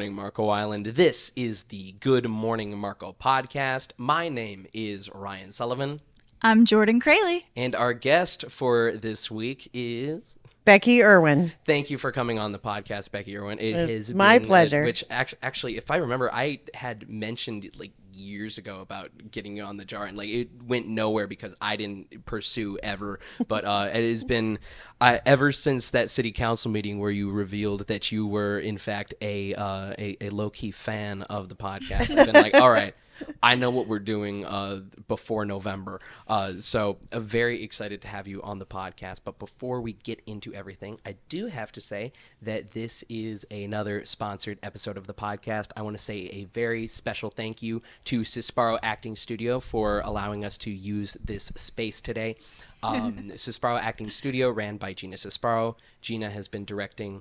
morning, Marco Island. This is the Good Morning Marco podcast. My name is Ryan Sullivan. I'm Jordan Kraley. And our guest for this week is... Becky Irwin. Thank you for coming on the podcast, Becky Irwin. It's my pleasure. Which actually, if I remember, I had mentioned like years ago about getting you on the jar, and like it went nowhere because I didn't pursue ever. But it has been ever since that city council meeting where you revealed that you were in fact a low key fan of the podcast. I've been like, all right. I know what we're doing before November. So very excited to have you on the podcast. But before we get into everything, I do have to say that this is another sponsored episode of the podcast. I want to say a very special thank you to Cisparo Acting Studio for allowing us to use this space today. Cisparo Acting Studio, ran by Gina Cisparo. Gina has been directing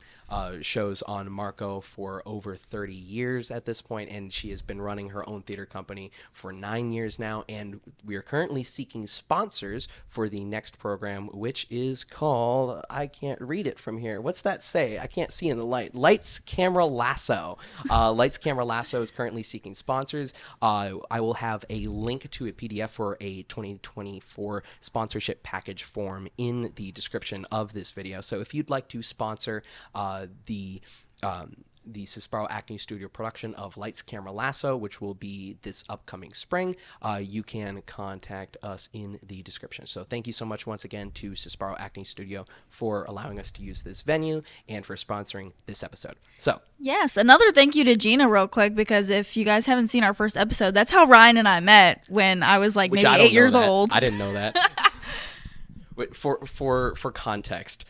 shows on Marco for over 30 years at this point, and she has been running her own theater company for 9 years now. And we are currently seeking sponsors for the next program, which is called, I can't read it from here. What's that say? I can't see in the light. Lights, Camera, Lasso. Lights, Camera, Lasso is currently seeking sponsors. I will have a link to a PDF for a 2024 sponsorship package form in the description of this video. So if you'd like to sponsor the Cisparo Acting Studio production of Lights, Camera, Lasso, which will be this upcoming spring, you can contact us in the description. So thank you so much once again to Cisparo Acting Studio for allowing us to use this venue and for sponsoring this episode. So yes, another thank you to Gina real quick, because if you guys haven't seen our first episode, that's how Ryan and I met when I was like maybe 8 years old. I didn't know that. For context,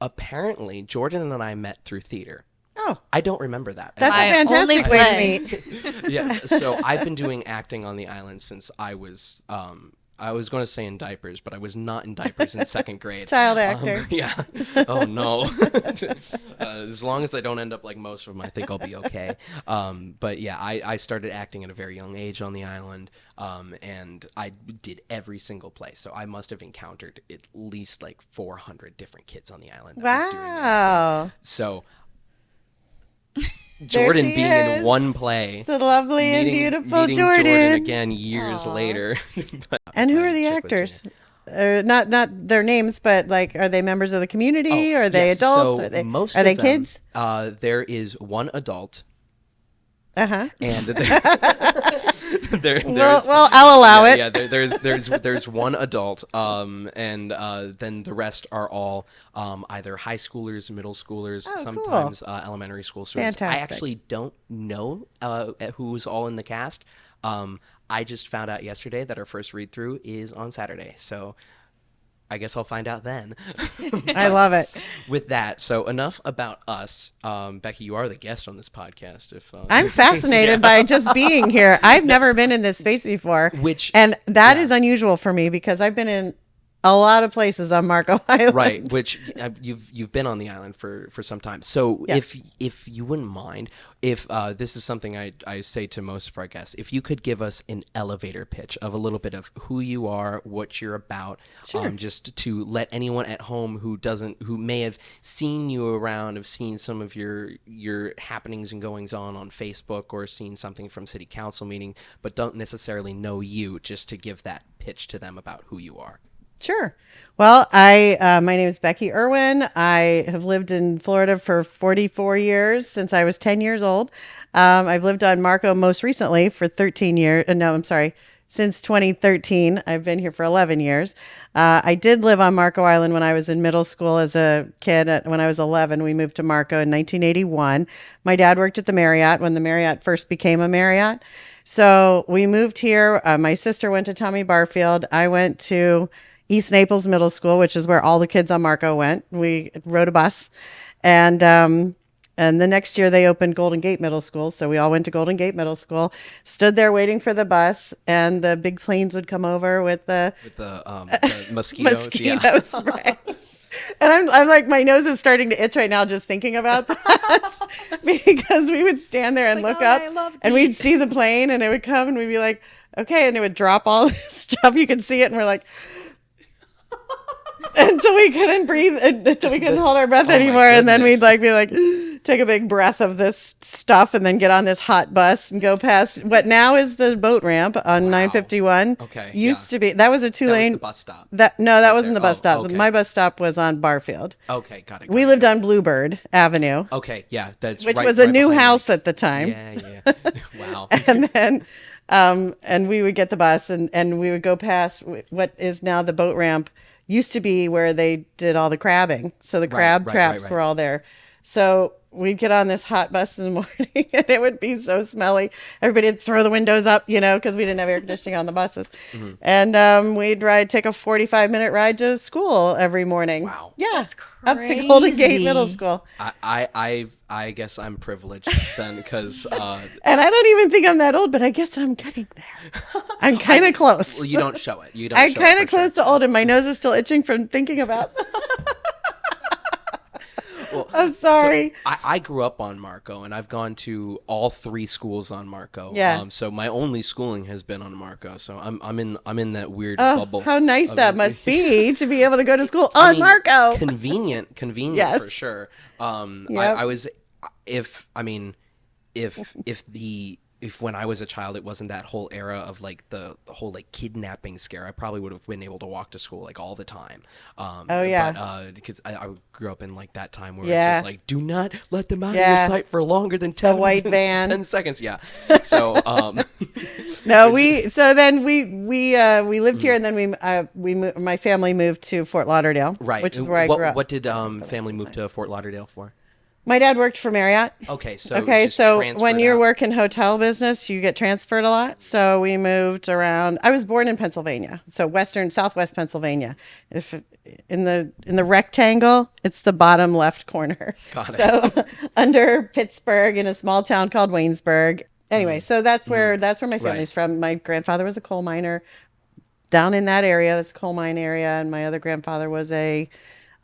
apparently Jordan and I met through theater. Oh, I don't remember that. That's a fantastic way to meet. Yeah, so I've been doing acting on the island since I was going to say in diapers, but I was not in diapers in second grade. Child actor. Yeah. Oh no. As long as I don't end up like most of them, I think I'll be okay. But yeah, I started acting at a very young age on the island, and I did every single play. So I must have encountered at least like 400 different kids on the island. Wow. So Jordan being in one play, the lovely and beautiful Jordan again years later. And who are the actors? Not their names, but like, are they members of the community? Are they adults? So are they kids? There is one adult. Uh-huh. And well, I'll allow it. Yeah, there's one adult, and then the rest are all either high schoolers, middle schoolers, sometimes cool. Elementary school students. Fantastic. I actually don't know who's all in the cast. I just found out yesterday that our first read through is on Saturday, so I guess I'll find out then. I love it. With that, so enough about us. Becky, you are the guest on this podcast. I'm fascinated by just being here. I've never been in this space before, and that is unusual for me because I've been in a lot of places on Marco Island. Right, which you've been on the island for some time. So yes. if you wouldn't mind, if this is something I say to most of our guests, if you could give us an elevator pitch of a little bit of who you are, what you're about, sure. Just to let anyone at home who may have seen you around, have seen some of your happenings and goings on Facebook, or seen something from city council meeting, but don't necessarily know you, just to give that pitch to them about who you are. Sure. Well, my name is Becky Irwin. I have lived in Florida for 44 years, since I was 10 years old. I've lived on Marco most recently for 13 years. No, I'm sorry. Since 2013. I've been here for 11 years. I did live on Marco Island when I was in middle school as a kid. When I was 11, we moved to Marco in 1981. My dad worked at the Marriott when the Marriott first became a Marriott. So we moved here. My sister went to Tommy Barfield. I went to East Naples Middle School, which is where all the kids on Marco went. We rode a bus. And the next year they opened Golden Gate Middle School. So we all went to Golden Gate Middle School, stood there waiting for the bus, and the big planes would come over with the mosquitoes. Mosquitoes, yeah. Right. And I'm like, my nose is starting to itch right now just thinking about that. Because we would stand there and look up, and we'd see the plane, and it would come, and we'd be like, okay, and it would drop all this stuff. You could see it, and we're like, until we couldn't breathe, until we couldn't hold our breath Oh, my anymore. And then we'd goodness. be like, take a big breath of this stuff and then get on this hot bus and go past what now is the boat ramp on 951. Okay, Used yeah. to be, that was a two That was lane. the bus stop. That Right wasn't there. the bus Oh, stop. okay. My bus stop was on Barfield. Okay, got it. We lived on Bluebird Avenue, Okay, yeah, that's which right, was a right new behind house me. at the time. Yeah. Wow. And then and we would get the bus and we would go past what is now the boat ramp. Used to be where they did all the crabbing, so the crab traps were all there. So we'd get on this hot bus in the morning and it would be so smelly. Everybody would throw the windows up, because we didn't have air conditioning on the buses. Mm-hmm. And we'd take a 45-minute ride to school every morning. Wow. Yeah. That's Up to Golden Gate crazy. Middle School. I guess I'm privileged then because And I don't even think I'm that old, but I guess I'm getting there. I'm kind of close. well, you don't show it. You don't. I'm show it kind for of close sure. to old, and my nose is still itching from thinking about. Well, I'm sorry. So I grew up on Marco, and I've gone to all 3 schools on Marco. Yeah. So my only schooling has been on Marco. So I'm in that weird Oh, bubble. how nice of that it. must be to be able to go to school I on mean, Marco. Convenient Yes. for sure. Yep. I was, if when I was a child, it wasn't that whole era of like the whole like kidnapping scare, I probably would have been able to walk to school like all the time. Oh, yeah. But, because I grew up in like that time where Yeah. it's just like, do not let them out of Yeah. your sight for longer than 10, white van. 10 seconds. Yeah. So, No, we lived here, and then my family moved to Fort Lauderdale, right. which is where I grew up. What did family move to Fort Lauderdale for? My dad worked for Marriott. Okay. So So when you work work in hotel business, you get transferred a lot. So we moved around. I was born in Pennsylvania, so southwest Pennsylvania. If in the rectangle, it's the bottom left corner. Got it. So under Pittsburgh, in a small town called Waynesburg. Anyway, so that's where my family's from. My grandfather was a coal miner down in that area. It's a coal mine area, and my other grandfather was an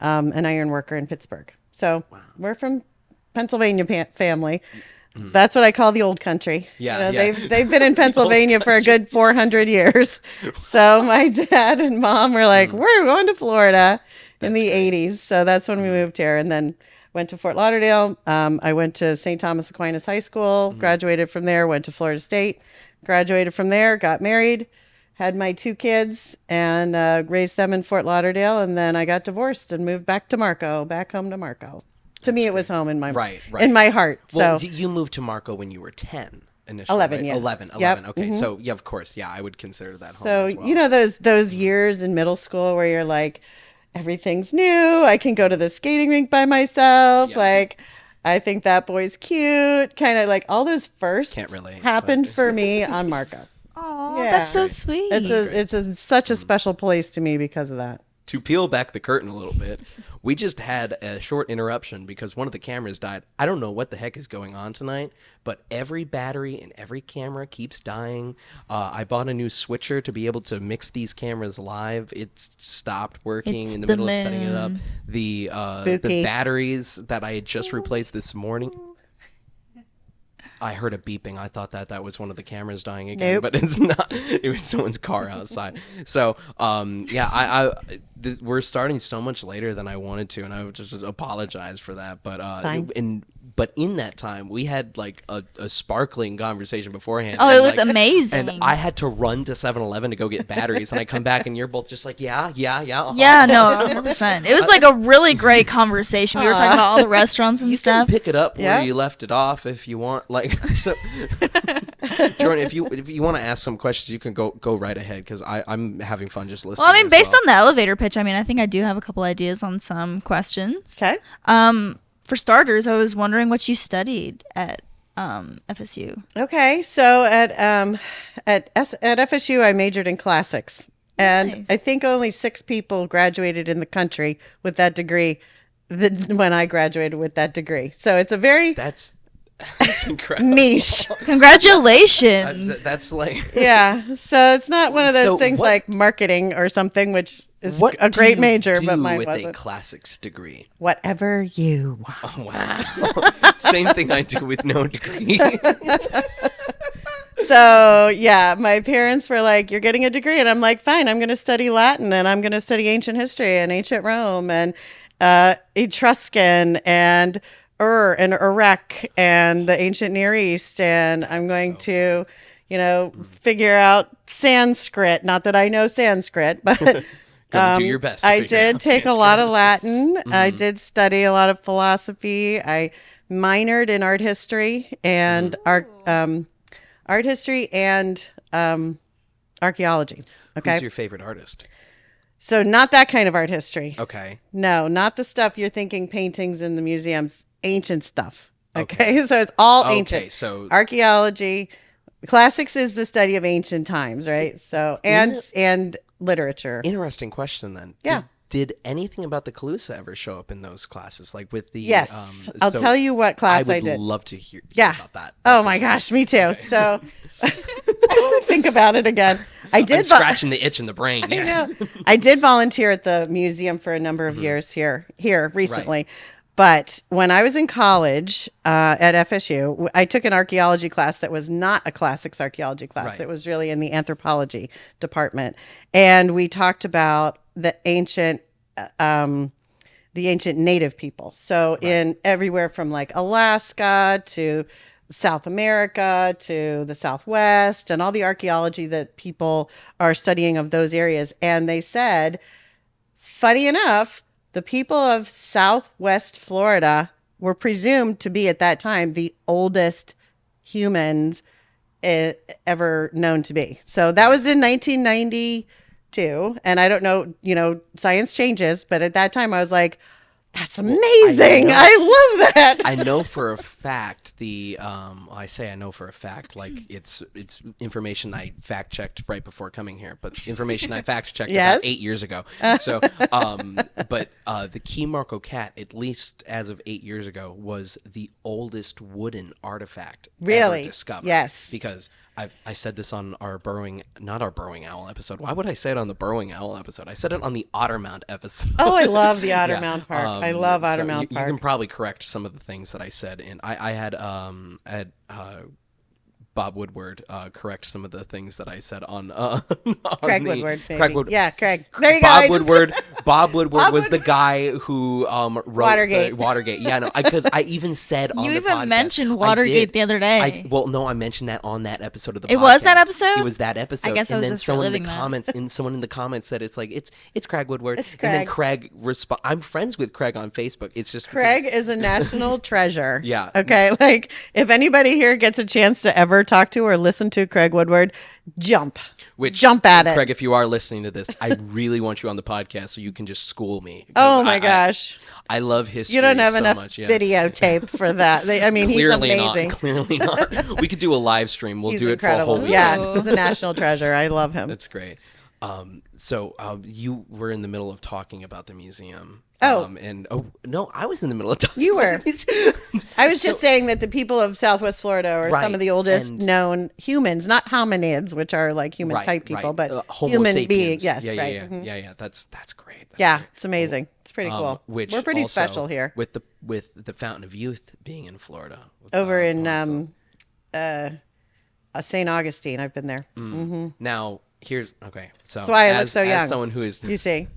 iron worker in Pittsburgh. So we're from Pennsylvania family. That's what I call the old country. Yeah, They've been in Pennsylvania for a good 400 years. So my dad and mom were like, we're going to Florida in the 80s. So that's when we moved here, and then went to Fort Lauderdale. I went to St. Thomas Aquinas High School, graduated from there, went to Florida State, graduated from there, got married, had my 2 kids, and raised them in Fort Lauderdale. And then I got divorced and moved back home to Marco. To me, it was home in my in my heart. Well, So you moved to Marco when you were 10 initially. 11, right? yeah. 11. Yep. Okay. So yeah, of course, yeah, I would consider that home. So as well. those years in middle school where you're like, everything's new. I can go to the skating rink by myself. Yeah. Like, I think that boy's cute. Kind of like all those firsts Can't relate, happened but- for me on Marco. Oh, Yeah. that's so sweet. It's such a special place to me because of that. To peel back the curtain a little bit, we just had a short interruption because one of the cameras died. I don't know what the heck is going on tonight, but every battery in every camera keeps dying. I bought a new switcher to be able to mix these cameras live. It stopped working It's in the the middle of setting it up. moon. The Spooky. batteries that I had just replaced this morning. I heard a beeping. I thought that was one of the cameras dying again, Nope. but it's not. It was someone's car outside. So, yeah, we're starting so much later than I wanted to, and I would just apologize for that. But fine. But in that time, we had like a sparkling conversation beforehand. Oh, and, it was like, amazing. And I had to run to 7-Eleven to go get batteries, and I come back, and you're both just like, yeah. Uh-huh. Yeah, no, 100%. It was like a really great conversation. We were talking about all the restaurants and You stuff. can pick it up Yeah. where you left it off if you want. Like, so, Jordan, if you want to ask some questions, you can go right ahead because I'm having fun just listening. Well, I mean, as based well. on the elevator pitch, I mean, I think I do have a couple ideas on some questions. Okay. For starters, I was wondering what you studied at FSU. Okay, so at FSU, I majored in classics, and Nice. I think only 6 people graduated in the country with that degree. When I graduated with that degree, so it's a very That's incredible. niche. Congratulations. That's like Yeah, so it's not one of those So things what- like marketing or something, which is what a do great you major, do but mine with a wasn't. classics degree. Whatever you want. Wow. Same thing I do with no degree. So yeah, my parents were like, "You're getting a degree," and I'm like, "Fine, I'm going to study Latin and I'm going to study ancient history and ancient Rome and Etruscan and and Iraq and the ancient Near East, and I'm going to, figure out Sanskrit. Not that I know Sanskrit, but Gonna do your best to I figure did out take a Sanskrit. lot of Latin. I did study a lot of philosophy. I minored in art history and art history and archaeology. Okay. Who's your favorite artist? So not that kind of art history. Okay. No, not the stuff you're thinking paintings in the museums, ancient stuff. Okay. So it's all ancient. Okay, so Archaeology, classics is the study of ancient times, right? So and literature. interesting question then. Yeah. Did anything about the Calusa ever show up in those classes? Like with the Yes. I'll tell you what class I would did. love to hear Yeah. about that. Oh That's my interesting. gosh, me too. Okay. So I want to think about it again. I I'm did scratching the itch in the brain. I Yeah. know. I did volunteer at the museum for a number of years here recently. But when I was in college at FSU, I took an archaeology class that was not a classics archaeology class. Right. It was really in the anthropology department. And we talked about the ancient native people. So in everywhere from like Alaska to South America to the Southwest and all the archaeology that people are studying of those areas. And they said, funny enough, the people of Southwest Florida were presumed to be at that time the oldest humans ever known to be. So that was in 1992. And I don't know, science changes, but at that time I was like, that's amazing. I love that. I know for a fact I know for a fact, like it's information I fact checked right before coming here, but information I fact checked Yes. about 8 years ago. So, but the Key Marco cat, at least as of 8 years ago, was the oldest wooden artifact Really? ever discovered. Yes. Because I said this on not our Burrowing Owl episode. Why would I say it on the Burrowing Owl episode? I said it on the Ottermount episode. Oh, I love the Otter Yeah. Mound Park. I love Otter So Mound you Park. can probably correct some of the things that I said, and I had Bob Woodward correct some of the things that I said on Craig Woodward, maybe. Craig Woodward. Yeah, Craig. There you Bob go. Woodward. Bob Woodward was the guy who wrote Watergate. Watergate. Yeah, no, because I even said on You the even podcast, mentioned I Watergate did. the other day. I mentioned that on that episode of the podcast. It was that episode? It was that episode. I guess I and was then just someone in the reliving that. comments and someone in the comments said it's Craig Woodward. It's And then Craig. Craig I'm friends with Craig on Facebook. It's just because- Craig is a national treasure. Yeah. Okay. Like, if anybody here gets a chance to ever talk to or listen to Craig Woodward, jump at it. Craig, if you are listening to this, I really want you on the podcast so you can just school me. Oh because my gosh. I love history. You don't have so enough much, yeah. videotape for that. I mean, Clearly he's amazing. not. Clearly not. We could do a live stream. We'll He's do it for a incredible. whole week. Yeah, he's a national treasure. I love him. That's great. So you were in the middle of talking about the museum. Oh. No, I was in the middle of talking. You about were. the museum. I was just saying that the people of Southwest Florida are Right, some of the oldest and- known humans, not hominids, which are like human type people, but Homo human sapiens. beings. Yes, yeah, right. yeah, Mhm. yeah. That's great. That's Yeah, great. it's amazing. It's pretty cool. Which We're pretty also, special here. with the Fountain of Youth being in Florida. with, Over in Palmstone. St. Augustine. I've been there. Hmm. Now here's okay. So That's why I look so young. As someone who is You see,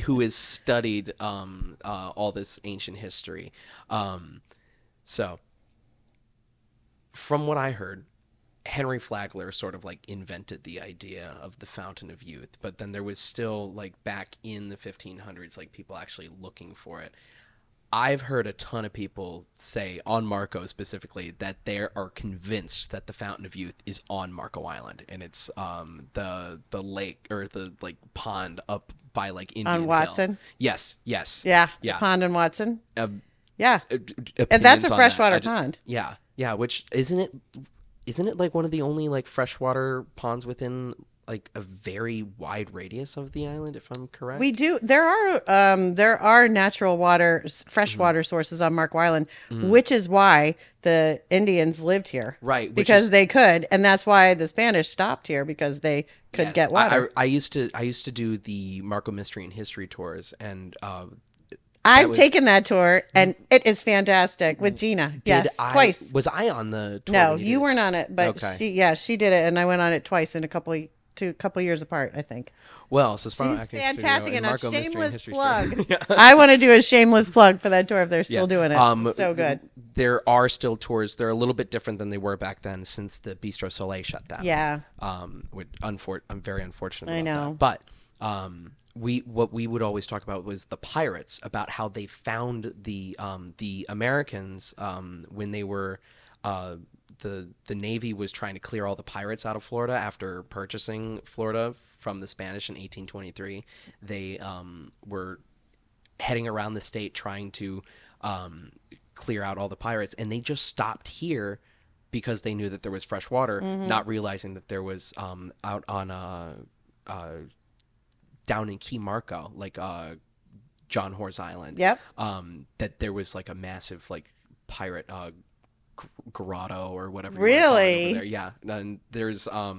who has studied all this ancient history, so from what I heard, Henry Flagler sort of like invented the idea of the Fountain of Youth, but then there was still like back in the 1500s, like people actually looking for it. I've heard a ton of people say on Marco specifically that they are convinced that the Fountain of Youth is on Marco Island, and it's the lake or the like pond up by like Indian Hill. Watson? Yes. yeah, the pond in Watson. Yeah, and that's Opinions a on freshwater that. pond. Yeah. Which isn't it like one of the only like freshwater ponds within like a very wide radius of the island, if I'm correct? We do. There are natural water, freshwater sources on Marco Island, which is why the Indians lived here, Right, Because they could, and that's why the Spanish stopped here because they could Yes. get water. I used to do the Marco Mystery and History tours, and I've taken that tour, and it is fantastic with Gina. Yes, twice. Was I on the tour? No, you weren't on it, but she did it, and I went on it twice in a couple years apart, I think. Well, so she's fantastic, and a shameless plug. Yeah. I want to do a shameless plug for that tour if they're still doing it. It's so good. There are still tours. They're a little bit different than they were back then since the Bistro Soleil shut down. Yeah. I'm very unfortunate. I know, that. But what we would always talk about was the pirates, about how they found the Americans when they were. The Navy was trying to clear all the pirates out of Florida after purchasing Florida from the Spanish in 1823. They were heading around the state trying to clear out all the pirates, and they just stopped here because they knew that there was fresh water, not realizing that there was out on down in Key Marco, like John Hoar's Island. Yep. That there was like a massive like pirate grotto or whatever. Really? Over there. Yeah. And there was a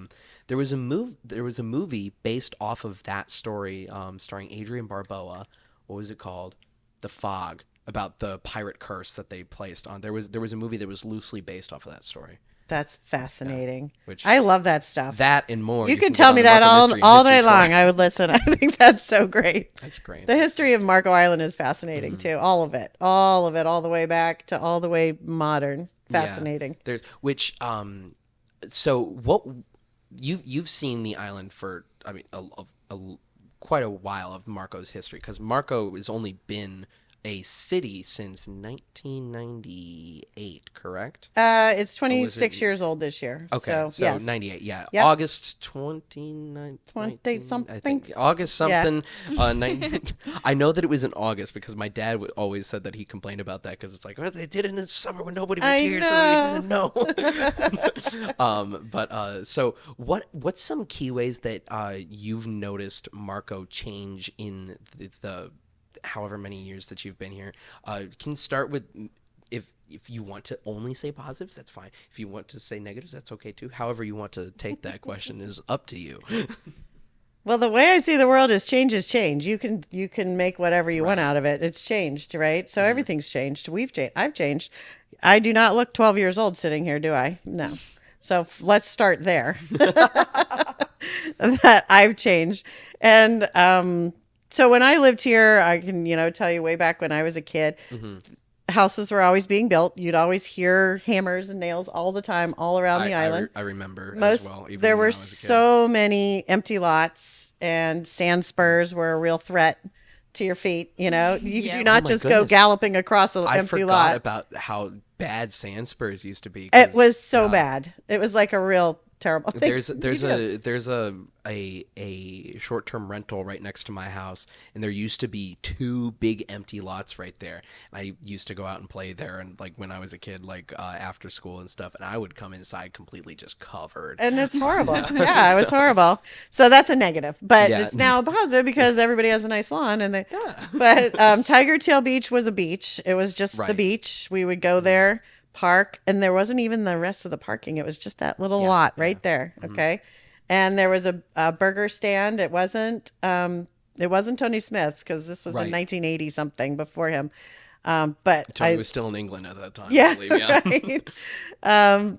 movie based off of that story, starring Adrian Barboa. What was it called? The Fog, about the pirate curse that they placed on. There was a movie that was loosely based off of that story. That's fascinating. Yeah, which I love that stuff. That and more. You can tell me that all day long. I would listen. I think that's so great. That's great. The history of Marco Island is fascinating too. All of it, all the way back to all the way modern. Fascinating. Yeah. So what you've seen the island for? I mean, quite a while of Marco's history, because Marco has only been a city since 1998, correct? It's 26 years old this year. Okay, so yes. 98, yeah. Yep. August 29th, 20 something. I think. August something. Yeah. I know that it was in August because my dad always said that he complained about that, because it's like, oh, they did it in the summer when nobody was here, so we didn't know. So what's some key ways that you've noticed Marco change in the however many years that you've been here? Can start with, if you want to only say positives, that's fine. If you want to say negatives, that's okay too. However you want to take that question is up to you. Well, the way I see the world is change is change. You can make whatever you want out of it. It's changed, right? So everything's changed. We've changed. I've changed. I do not look 12 years old sitting here, do I? No. So let's start there. That I've changed. And so when I lived here, I can, tell you way back when I was a kid, houses were always being built. You'd always hear hammers and nails all the time, all around the island. I remember as well. There were so many empty lots, and sand spurs were a real threat to your feet. You do not just go galloping across an empty lot. I forgot about how bad sand spurs used to be. It was so bad. It was like a real terrible thing. There's a short-term rental right next to my house, and there used to be 2 big empty lots right there. And I used to go out and play there, and like when I was a kid, like after school and stuff, and I would come inside completely just covered. And it's horrible. Yeah, it was horrible. So that's a negative, but it's now a positive because everybody has a nice lawn, and But Tiger Tail Beach was a beach. It was just the beach. We would go there, park, and there wasn't even the rest of the parking. It was just that little lot right there. Okay. And there was a burger stand. It wasn't Tony Smith's, because this was in 1980 something before him. But Tony was still in England at that time. Yeah, I believe, right.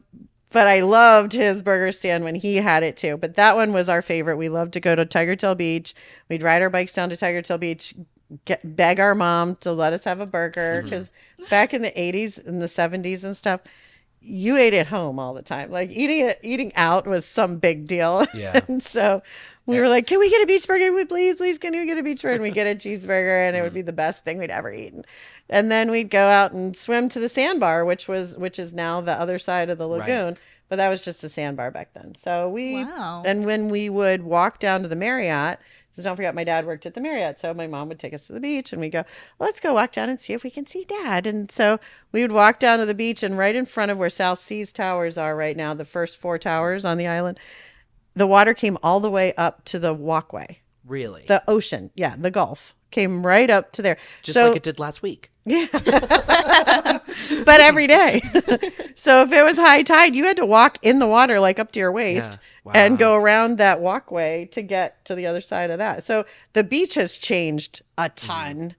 But I loved his burger stand when he had it too. But that one was our favorite. We loved to go to Tiger Tail Beach. We'd ride our bikes down to Tiger Tail Beach, beg our mom to let us have a burger, because back in the 80s and the 70s and stuff, you ate at home all the time. Like eating out was some big deal. Yeah. And so we were like, can we get a beach burger? Please, can we get a beach burger? And we get a cheeseburger, and it would be the best thing we'd ever eaten. And then we'd go out and swim to the sandbar, which is now the other side of the lagoon. Right. But that was just a sandbar back then. So and when we would walk down to the Marriott, because don't forget, my dad worked at the Marriott. So my mom would take us to the beach, and we'd go, let's go walk down and see if we can see Dad. And so we would walk down to the beach, and right in front of where South Seas Towers are right now, the first 4 towers on the island, the water came all the way up to the walkway. Really? The ocean. Yeah, the Gulf came right up to there. Just like it did last week. Yeah. But every day. So if it was high tide, you had to walk in the water like up to your waist and go around that walkway to get to the other side of that. So the beach has changed a ton.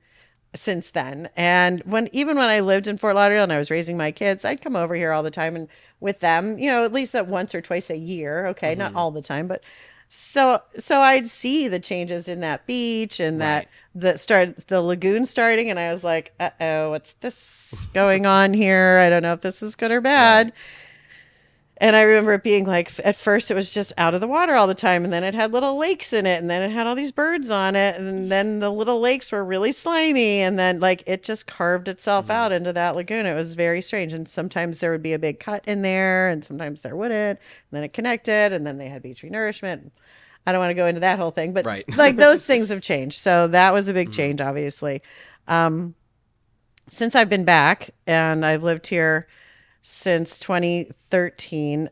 since then. And even when I lived in Fort Lauderdale and I was raising my kids, I'd come over here all the time and with them, at least at once or twice a year. Okay, not all the time, but so I'd see the changes in that beach and Right. the lagoon starting, and I was like, uh-oh, what's this going on here? I don't know if this is good or bad. Right. And I remember it being like, at first it was just out of the water all the time. And then it had little lakes in it. And then it had all these birds on it. And then the little lakes were really slimy. And then like it just carved itself out into that lagoon. It was very strange. And sometimes there would be a big cut in there and sometimes there wouldn't. And then it connected and then they had beach renourishment. I don't want to go into that whole thing, but Right. like those things have changed. So that was a big change, obviously. Since I've been back and I've lived here since 2013.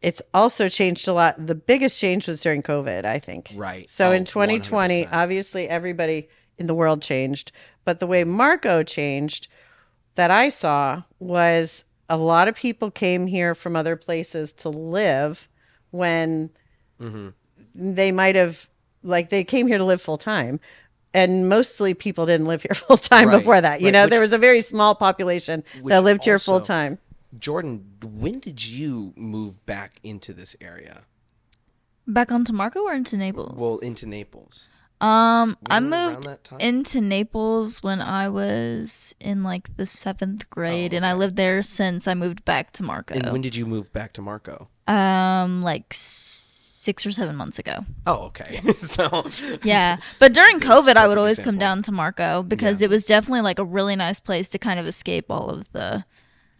It's also changed a lot. The biggest change was during COVID, I think. Right. So Oh, in 2020, 100%. obviously everybody in the world changed. But the way Marco changed that I saw was a lot of people came here from other places to live when they might have, like, they came here to live full time. And mostly people didn't live here full time Right. before that. Right. There was a very small population that lived here full time. Jordan, when did you move back into this area? Back onto Marco or into Naples? Well, into Naples. I around moved that time? into Naples when I was in like the 7th grade, and I okay. lived there since I moved back to Marco. And when did you move back to Marco? Like 6 or 7 months ago. Oh, okay. So Yeah, but during That's COVID, I would perfect always come example. down to Marco because it was definitely like a really nice place to kind of escape all of the.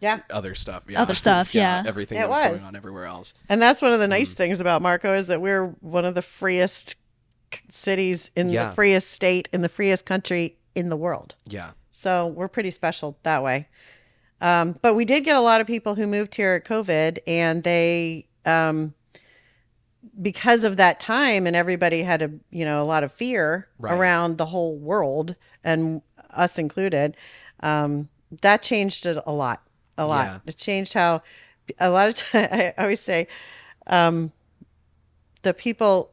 Yeah. other stuff. Yeah. Other stuff, yeah. Everything It that was going was. on everywhere else. And that's one of the nice things about Marco is that we're one of the freest cities in the freest state in the freest country in the world. Yeah. So we're pretty special that way. But we did get a lot of people who moved here at COVID, and they, because of that time, and everybody had a lot of fear Right. around the whole world, and us included. That changed it a lot. Yeah. It changed how a lot of time. I always say, the people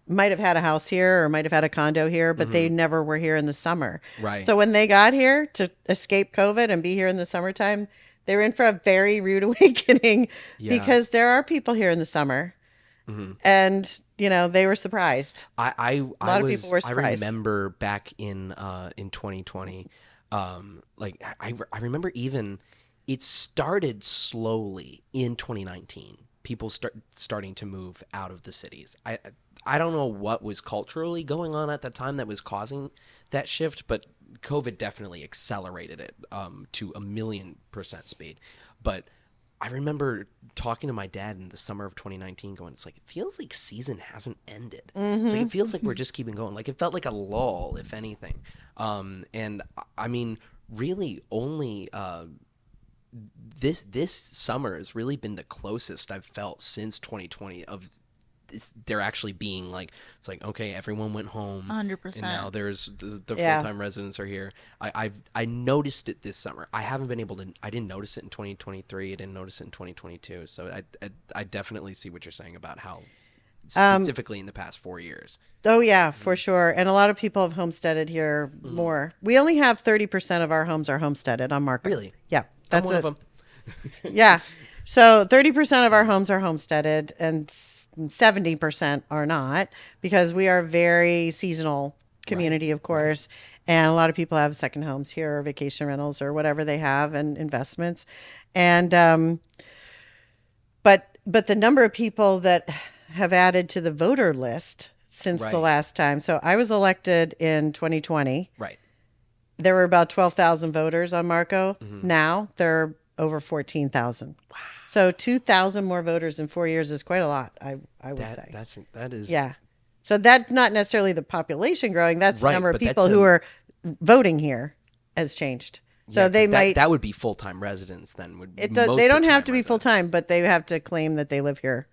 might have had a house here or might have had a condo here, but they never were here in the summer. Right. So when they got here to escape COVID and be here in the summertime, they were in for a very rude awakening because there are people here in the summer. And, they were surprised. A lot of people were surprised. I remember back in 2020, like I remember even it started slowly in 2019. People starting to move out of the cities. I don't know what was culturally going on at that time that was causing that shift, but COVID definitely accelerated it to 1,000,000% speed. But I remember talking to my dad in the summer of 2019 going, it's like, it feels like season hasn't ended. It's like, it feels like we're just keeping going. Like it felt like a lull, if anything. And I mean, really only this summer has really been the closest I've felt since 2020 of there actually being like, it's like, okay, everyone went home 100%. and now there's the full-time residents are here. I noticed it this summer. I haven't been able to, I didn't notice it in 2023. I didn't notice it in 2022. So I definitely see what you're saying about how specifically in the past 4 years. Oh, yeah, for sure. And a lot of people have homesteaded here more. We only have 30% of our homes are homesteaded on Marco. Really? Yeah. I'm one of them. Yeah. So 30% of our homes are homesteaded and 70% are not, because we are a very seasonal community, of course. And a lot of people have second homes here or vacation rentals or whatever they have and investments. And, but the number of people that have added to the voter list since the last time. So I was elected in 2020. Right. There were about 12,000 voters on Marco. Now there are over 14,000. Wow. So 2,000 more voters in 4 years is quite a lot, I would say. That is. Yeah. So that's not necessarily the population growing. That's the Right, number of but that's people who are voting here has changed. So 'cause they might. that would be full-time residents then. It does. They don't have to be full time, but they have to claim that they live here.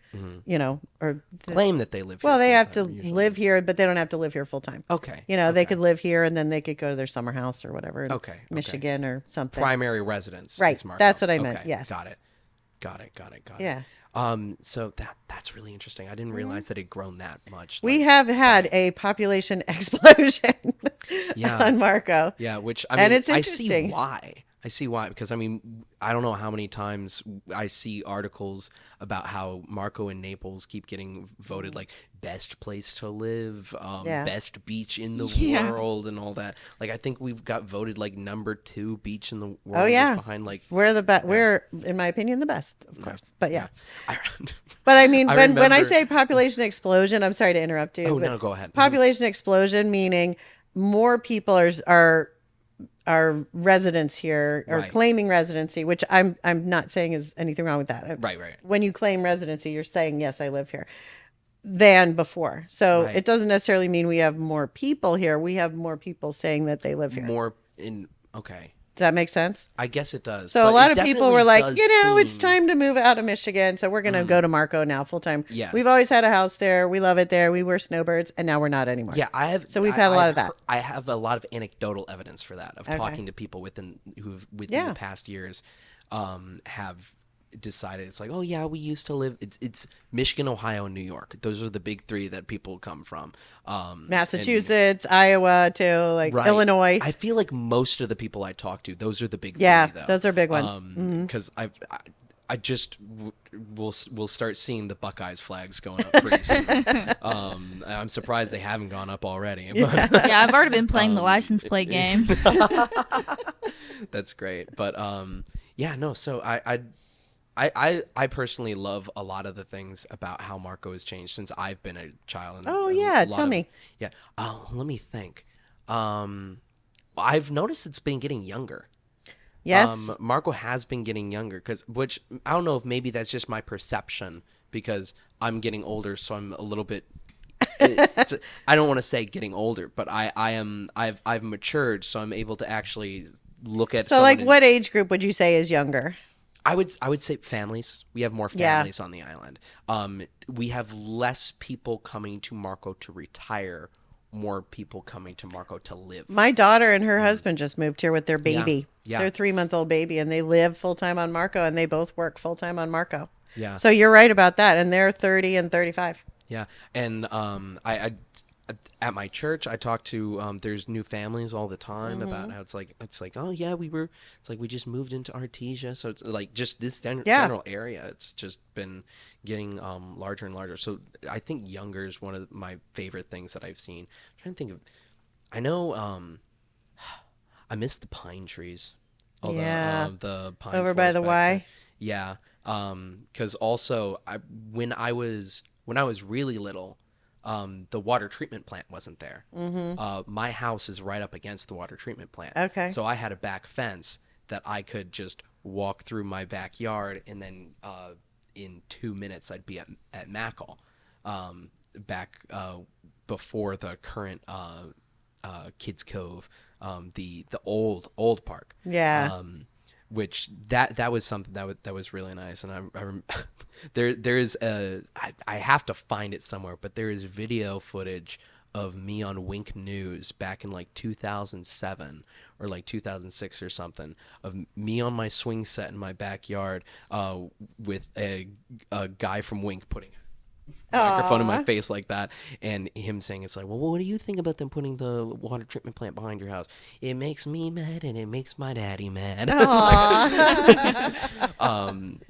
Or Claim that they live here. well, they have to full-time, usually. live here, but they don't have to live here full time. Okay. They could live here and then they could go to their summer house or whatever. In Michigan or something. Primary residence. Right. is Marco. That's what I meant, Okay, yes. Got it. Yeah. So that's really interesting. I didn't realize that it had grown that much. We Like, have had a population explosion yeah, on Marco. yeah. Which I And mean, it's I see interesting. why. I see why, because I mean, I don't know how many times I see articles about how Marco and Naples keep getting voted like best place to live, Yeah. best beach in the Yeah. world, and all that. Like, I think we've got voted like number 2 beach in the world. Oh, yeah. Just behind like We're the best. We're, in my opinion, the best, of course. But yeah. I, But I mean, I when I remember- say population explosion, I'm sorry to interrupt you. Oh, but no, go ahead. Population explosion meaning more people are residents here or Right. claiming residency, which I'm not saying is anything wrong with that. Right. When you claim residency, you're saying yes, I live here, than before. So Right. it doesn't necessarily mean we have more people here. We have more people saying that they live here. More in okay. Does that make sense? I guess it does. So but a lot it of people definitely were like, does it's seem- time to move out of Michigan, so we're going to go to Marco now full time. Yeah. We've always had a house there. We love it there. We were snowbirds, and now we're not anymore. Yeah, I have. So we've had a lot of that. I have a lot of anecdotal evidence for that of Okay. talking to people within Yeah. the past years, have decided it's like, oh yeah, we used to live. It's Michigan, Ohio, and New York. Those are the big 3 that people come from. Massachusetts, Iowa, too, like Right. Illinois. I feel like most of the people I talk to, those are the big 3, Yeah, though. those are big ones. Mm-hmm. Because I just we'll start seeing the Buckeyes flags going up pretty soon. I'm surprised they haven't gone up already. But Yeah, I've already been playing the license plate game. that's great. But yeah, no. So I personally love a lot of the things about how Marco has changed since I've been a child. And Oh, a yeah, lot tell of- me. Yeah. Let me think. I've noticed it's been getting younger. Yes. Marco has been getting younger, which I don't know if maybe that's just my perception because I'm getting older, so I'm a little bit. I don't want to say getting older, but I've matured, so I'm able to actually look at. So, like, what age group would you say is younger? I would say families. We have more families on the island. We have less people coming to Marco to retire. More people coming to Marco to live. My daughter and her husband just moved here with their baby. Yeah. Their 3-month-old baby, and they live full time on Marco, and they both work full time on Marco. Yeah. So you're right about that, and they're 30 and 35. Yeah, and I at my church I talk to there's new families all the time about how it's like oh yeah it's like we just moved into Artesia, so it's like just this general area, it's just been getting larger and larger. So I think younger is one of my favorite things that I've seen. I'm trying to think of, I know I miss the pine trees. The pine Over by forest the back Y. there. Yeah, because also when I was really little, the water treatment plant wasn't there. My house is right up against the water treatment plant. Okay. So I had a back fence that I could just walk through my backyard, and then in 2 minutes I'd be at Mackle, back before the current Kids Cove, the old park. Yeah. Which that was something that was really nice, and there is I have to find it somewhere, but there is video footage of me on Wink News back in like 2007 or like 2006 or something, of me on my swing set in my backyard with a guy from Wink putting a microphone in my face like that, and him saying, it's like, well, what do you think about them putting the water treatment plant behind your house? It makes me mad, and it makes my daddy mad.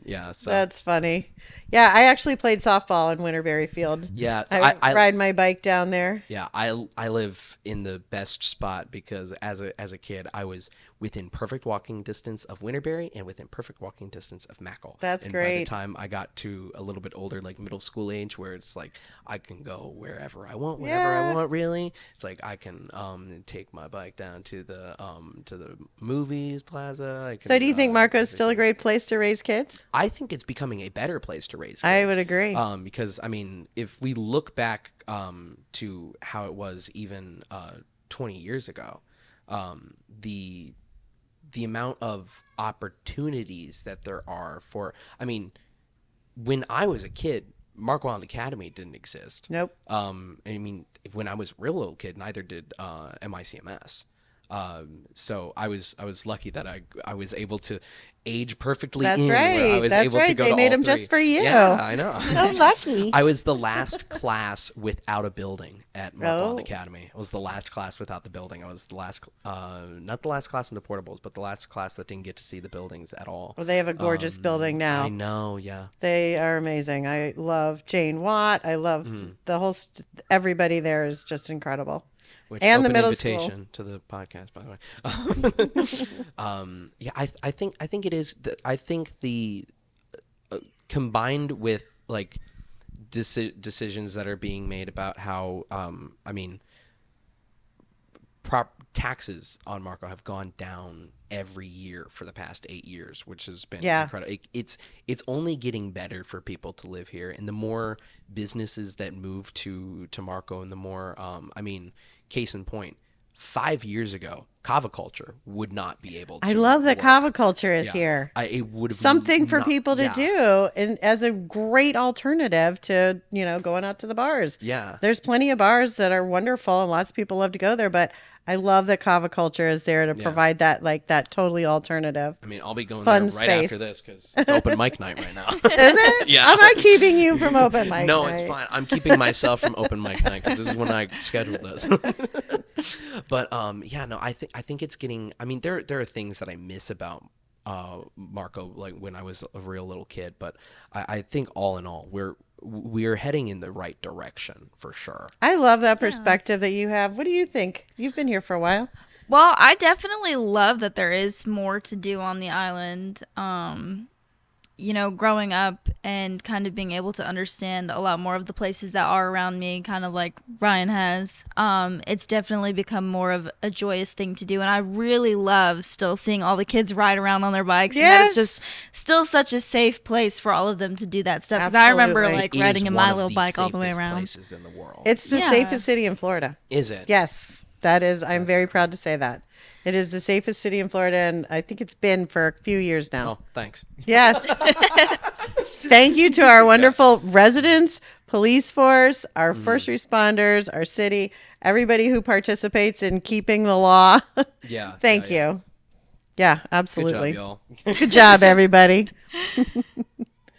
Yeah, so That's funny. Yeah, I actually played softball in Winterberry Field. yeah, so I ride my bike down there. yeah, I live in the best spot because as a kid I was within perfect walking distance of Winterberry and within perfect walking distance of Mackle. That's and by the great. time I got to a little bit older, like middle school age, where it's like I can go wherever I want, whenever I Yeah. want, really. It's like I can take my bike down to the movies plaza. I can, So do you think Marco's still a great place to raise kids? I think it's becoming a better place to raise kids. I would agree. Because I mean, if we look back to how it was even 20 years ago, the amount of opportunities that there are for, I mean, when I was a kid, Marco Island Academy didn't exist. Nope. I mean, when I was a real little kid, neither did MICMS. So I was lucky that I was able to age perfectly That's in where I right. was That's able right. to go They to made all them three. just for you. Yeah, I know. So lucky. I was the last class without a building at Marco Island Oh. Academy. I was the last class without the building. I was the last, not the last class in the portables, but the last class that didn't get to see the buildings at all. Well, they have a gorgeous building now. I know, yeah. They are amazing. I love Jane Watt. I love the whole. Everybody there is just incredible. Which And the open middle invitation to the podcast, by the way. Yeah, I think it is. I think the combined with like decisions that are being made about how I mean, taxes on Marco have gone down every year for the past 8 years, which has been incredible. It's only getting better for people to live here, and the more businesses that move to Marco, and the more I mean, case in point, 5 years ago, kava culture would not be able to. I love that work. kava culture is here. It would have Something for people to do, and as a great alternative to going out to the bars. Yeah, there's plenty of bars that are wonderful, and lots of people love to go there. But I love that kava culture is there to provide that totally alternative. I mean, I'll be going fun there right space after this because it's open mic night right now. Is it? Yeah. I'm not keeping you from open mic No, night. it's fine. I'm keeping myself from open mic night because this is when I scheduled this. But yeah, no, I think it's getting. I mean, there are things that I miss about Marco, like when I was a real little kid. But I think all in all, we're heading in the right direction for sure. I love that perspective that you have. What do you think? You've been here for a while. Well, I definitely love that there is more to do on the island. Growing up and kind of being able to understand a lot more of the places that are around me, kind of like Ryan has, it's definitely become more of a joyous thing to do. And I really love still seeing all the kids ride around on their bikes. Yes. And that it's just still such a safe place for all of them to do that stuff. Because I remember Absolutely. riding in my little bike all the way around. Places in the world. It's the safest city in Florida. Is it? Yes, that is. I'm very proud to say that. It is the safest city in Florida, and I think it's been for a few years now. Oh, thanks. Yes. Thank you to our wonderful residents, police force, our first responders, our city, everybody who participates in keeping the law. Yeah. Thank you. Yeah, absolutely. Good job, Good job, everybody.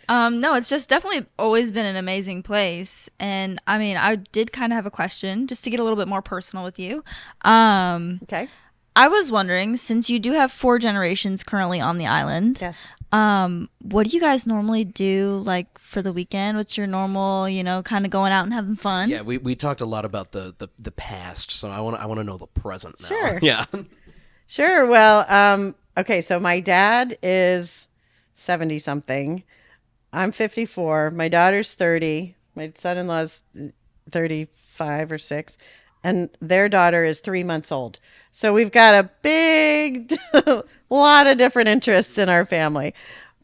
No, it's just definitely always been an amazing place. And I mean, I did kind of have a question just to get a little bit more personal with you. Okay. I was wondering, since you do have 4 generations currently on the island, Yes. what do you guys normally do like for the weekend? What's your normal, kind of going out and having fun? Yeah, we talked a lot about the past, so I want to know the present now. Sure. Yeah. Sure. Well, okay, so my dad is 70 something. I'm 54. My daughter's 30. My son-in-law's 35 or 6. And their daughter is 3 months old. So we've got a big lot of different interests in our family.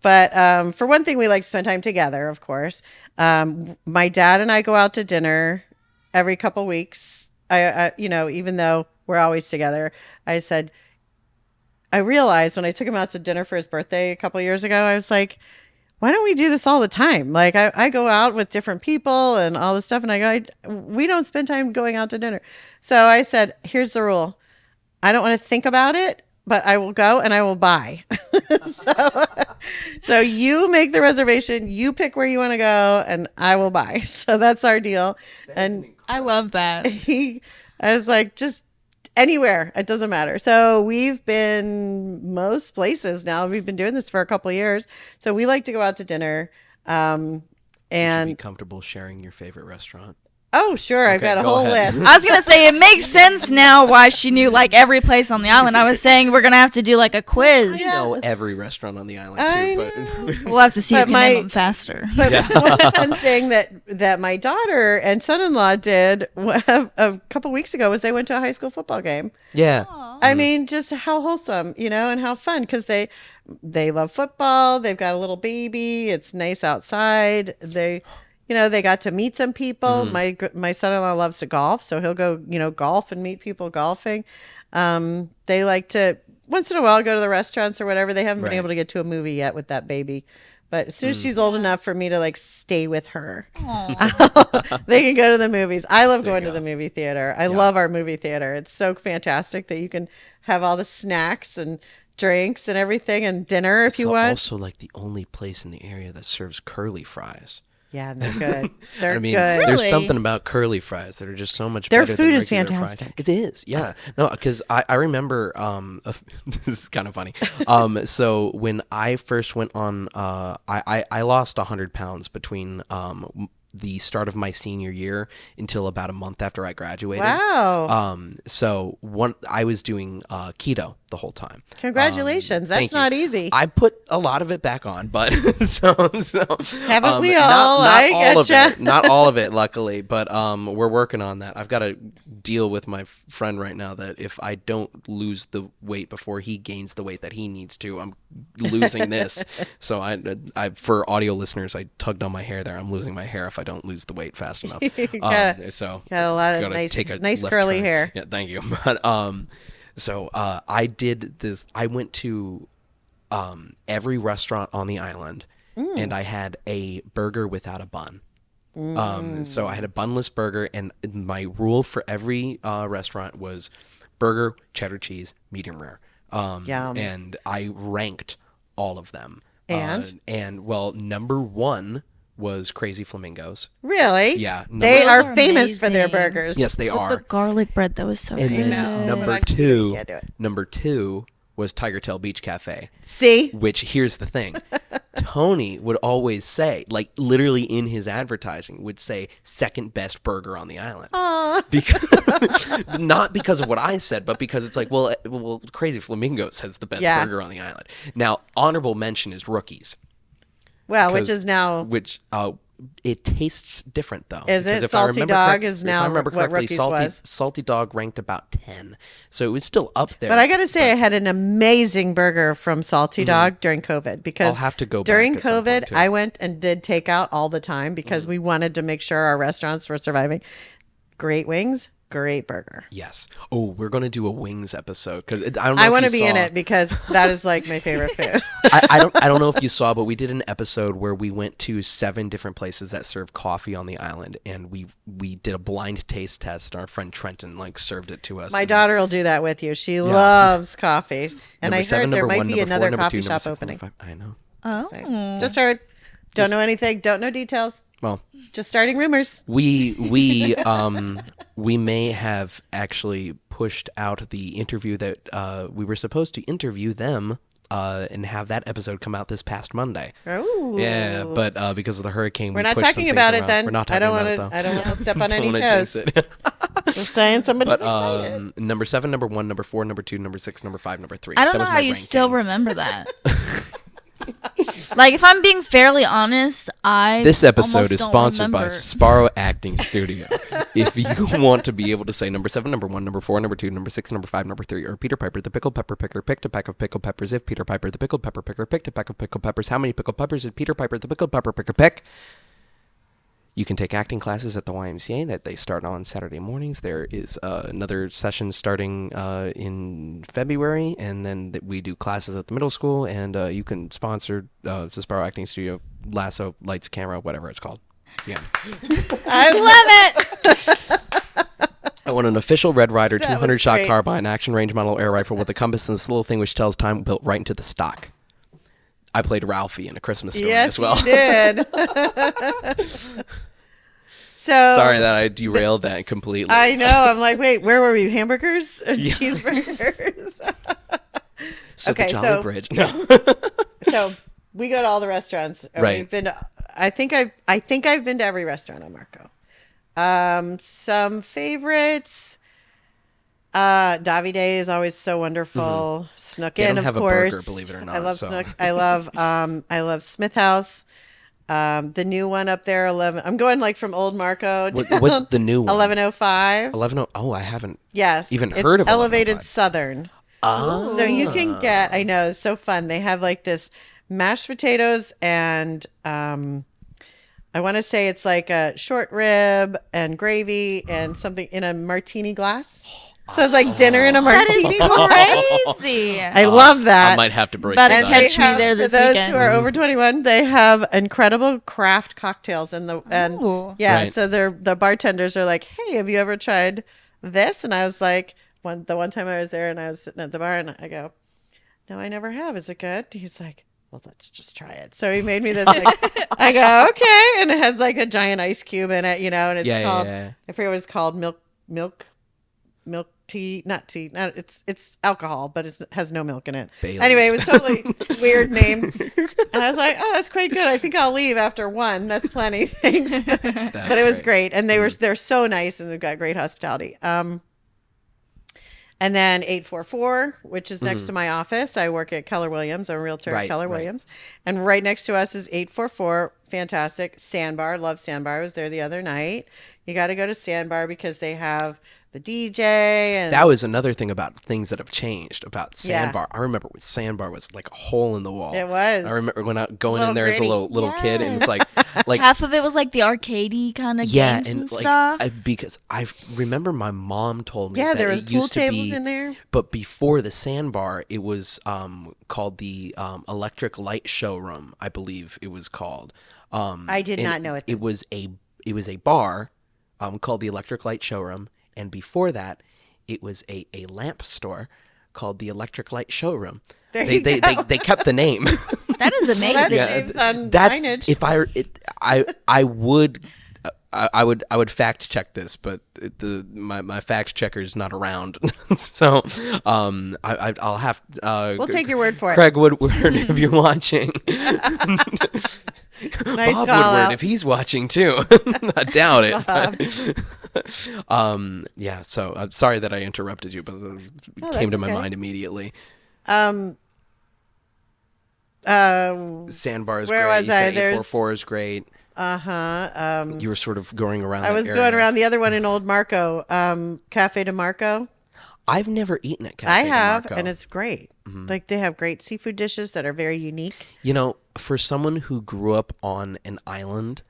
But for one thing, we like to spend time together, of course. My dad and I go out to dinner every couple weeks. I even though we're always together, I realized when I took him out to dinner for his birthday a couple years ago, I was like, why don't we do this all the time? Like I go out with different people and all this stuff, and I go, we don't spend time going out to dinner. So I said, here's the rule. I don't want to think about it, but I will go and I will buy. So you make the reservation, you pick where you want to go, and I will buy. So that's our deal. And I love that. I was like, just anywhere, it doesn't matter. So we've been most places now. We've been doing this for a couple of years. So we like to go out to dinner. And be And comfortable sharing your favorite restaurant. oh, sure, I've got a go whole ahead. list. I was gonna say it makes sense now why she knew like every place on the island. I was saying we're gonna have to do like a quiz. I know every restaurant on the island I too, know. but We'll have to see who But can my- name them faster. But one fun thing that my daughter and son-in-law did a couple weeks ago was they went to a high school football game. yeah. I mean, just how wholesome, and how fun, because they love football. They've got a little baby. It's nice outside. They got to meet some people. My son-in-law loves to golf, so he'll go, golf and meet people golfing. They like to once in a while go to the restaurants or whatever. They haven't been Right. able to get to a movie yet with that baby. But as soon as she's old enough for me to like stay with her, they can go to the movies. I love going to the movie theater. I love our movie theater. It's so fantastic that you can have all the snacks and drinks and everything and dinner if It's you want. also like the only place in the area that serves curly fries. Yeah, and they're good. They're I mean, good. there's Really? something about curly fries that are just so much Their better food than is regular fantastic. fries. It is, yeah. No, because I remember, this is kind of funny. So when I first went on, I lost 100 pounds between the start of my senior year until about a month after I graduated. Wow. So I was doing keto the whole time. Congratulations. That's Thank you. not easy. I put a lot of it back on, but Haven't we all? Not I all of getcha. it. Not all of it, luckily, but we're working on that. I've got to deal with my friend right now that if I don't lose the weight before he gains the weight that he needs to, I'm losing this. So I for audio listeners, I tugged on my hair there. I'm losing my hair if I don't lose the weight fast enough. Got a lot of gotta nice take a nice left curly turn. hair. Yeah, thank you. But I did this. I went to every restaurant on the island, and I had a burger without a bun. So I had a bunless burger, and my rule for every restaurant was burger, cheddar cheese, medium rare. Yum. And I ranked all of them. And? Well, number one was Crazy Flamingos. Really? Yeah, They Those are are famous for their amazing. burgers. Yes, they With are. the garlic bread that was so And good. then know. number I two, can't do it. number two was Tiger Tail Beach Cafe. See? Which, here's the thing, Tony would always say, like literally in his advertising, would say second best burger on the island. Aw. Because not because of what I said, but because it's like, well, Crazy Flamingos has the best Yeah. burger on the island. Now, honorable mention is Rookies. Well, which 'Cause- is now it tastes different though. Is Because it? if I Salty remember Dog correct- is if now I remember what correctly, Rookies salty was. Salty Dog ranked about 10, so it was still up there. But I got to say, I had an amazing burger from Salty Dog during COVID because I'll have to go back during at some point, COVID, too. I went and did takeout all the time because we wanted to make sure our restaurants were surviving. Great wings, great burger. Yes. Oh, we're gonna do a wings episode because I don't. Know I if want you to be in saw- it because that is like my favorite food. I don't know if you saw, but we did an episode where we went to 7 different places that serve coffee on the island, and we did a blind taste test. Our friend Trenton served it to us. My and daughter will do that with you. She loves coffee. And number I 7, heard there number might 1, be number 4, another number coffee 2, number shop 6, opening. number 5. I know. Oh. Just heard. Don't know anything. Don't know details. Well, Just starting rumors. we may have actually pushed out the interview that we were supposed to interview them and have that episode come out this past Monday. Oh. Yeah, but because of the hurricane, We're we not pushed some talking things about it around. then. We're not I talking don't about want it to. though. I don't want to step on Don't any wanna toes. jinx it. Just saying, somebody's But excited. number 7, number 1, number 4, number 2, number 6, number 5, number 3. I don't That know was how my you still ranking. remember that. Like, if I'm being fairly honest, This episode almost is don't sponsored by remember. Sparrow Acting Studio. If you want to be able to say number 7, number 1, number 4, number 2, number 6, number 5, number 3, or Peter Piper, the pickled pepper picker, picked a pack of pickled peppers. If Peter Piper, the pickled pepper picker, picked a pack of pickled peppers, how many pickled peppers did Peter Piper, the pickled pepper picker, pick? You can take acting classes at the YMCA that they start on Saturday mornings. There is another session starting in February, and then we do classes at the middle school, and you can sponsor the Sparrow Acting Studio, Lasso, Lights, Camera, whatever it's called. Yeah. I love it. I want an official Red Ryder That was 200-shot great. carbine action range model air rifle with a compass and this little thing which tells time built right into the stock. I played Ralphie in A Christmas Story Yes, as well. you did. So Sorry that I derailed that completely. I know. I'm like, wait, where were we? Hamburgers, or cheeseburgers. So okay, the Jolly so- Bridge. No. So we go to all the restaurants. Right. We've been. I think I've been to every restaurant on Marco. Some favorites. Davide is always so wonderful. Snook They Inn, don't of have a course. burger, believe it or not, I love so. Snook. I love Smith House. The new one up there, 11. I'm going from old Marco. What's the new one? 1105. 11. Oh, I haven't. Yes. Even it's heard of Elevated 1105. Southern. Oh. So you can get, I know, it's so fun. They have this mashed potatoes and I want to say it's like a short rib and gravy and something in a martini glass. So it's like dinner in a That is martini glass. crazy. I love that. I might have to break But that it up. catch me have- there this for those weekend. who are over 21, they have incredible craft cocktails and Ooh. Right. so the bartenders are like, "Hey, have you ever tried this?" And I was like, the one time I was there and I was sitting at the bar and I go, no, I never have. Is it good? He's like, well, let's just try it. So he made me this. Like, I go, okay. And it has like a giant ice cube in it, and it's called, I forget what it's called, milk tea, not tea. Not, it's alcohol, but it has no milk in it. Bailey's. Anyway, it was totally weird name. And I was like, oh, that's quite good. I think I'll leave after one. That's plenty. Thanks. But it was great. And they're so nice, and they've got great hospitality. And then 844, which is next to my office. I work at Keller Williams. I'm a realtor at Keller Williams. And right next to us is 844. Fantastic. Sandbar. Love Sandbar. I was there the other night. You got to go to Sandbar because they have the DJ. And that was another thing about things that have changed about Sandbar. I remember when Sandbar was like a hole in the wall. It was. I remember when I going in there as a little kid, and it's like half of it was like the arcadey kind of games and stuff. Because I remember my mom told me that there was it pool used to tables be in there. But before the Sandbar, it was called the Electric Light Showroom, I believe it was called. I did not know it. It was a bar called the Electric Light Showroom. And before that, it was a lamp store called the Electric Light Showroom. They kept the name. That is amazing. That's I would fact check this, but my fact checker is not around, so I'll have. We'll take your word for it, Craig Woodward, if you're watching. Nice Bob call Woodward, out. if he's watching too. I doubt it. But, yeah. So I'm sorry that I interrupted you, but it came to my mind immediately. Sandbar is where great. was You I? said 844 is great. You were sort of going around. I was going around the other one in Old Marco, Cafe de Marco. I've never eaten at Cafe I de have, Marco. and it's great. Like they have great seafood dishes that are very unique. You know, for someone who grew up on an island,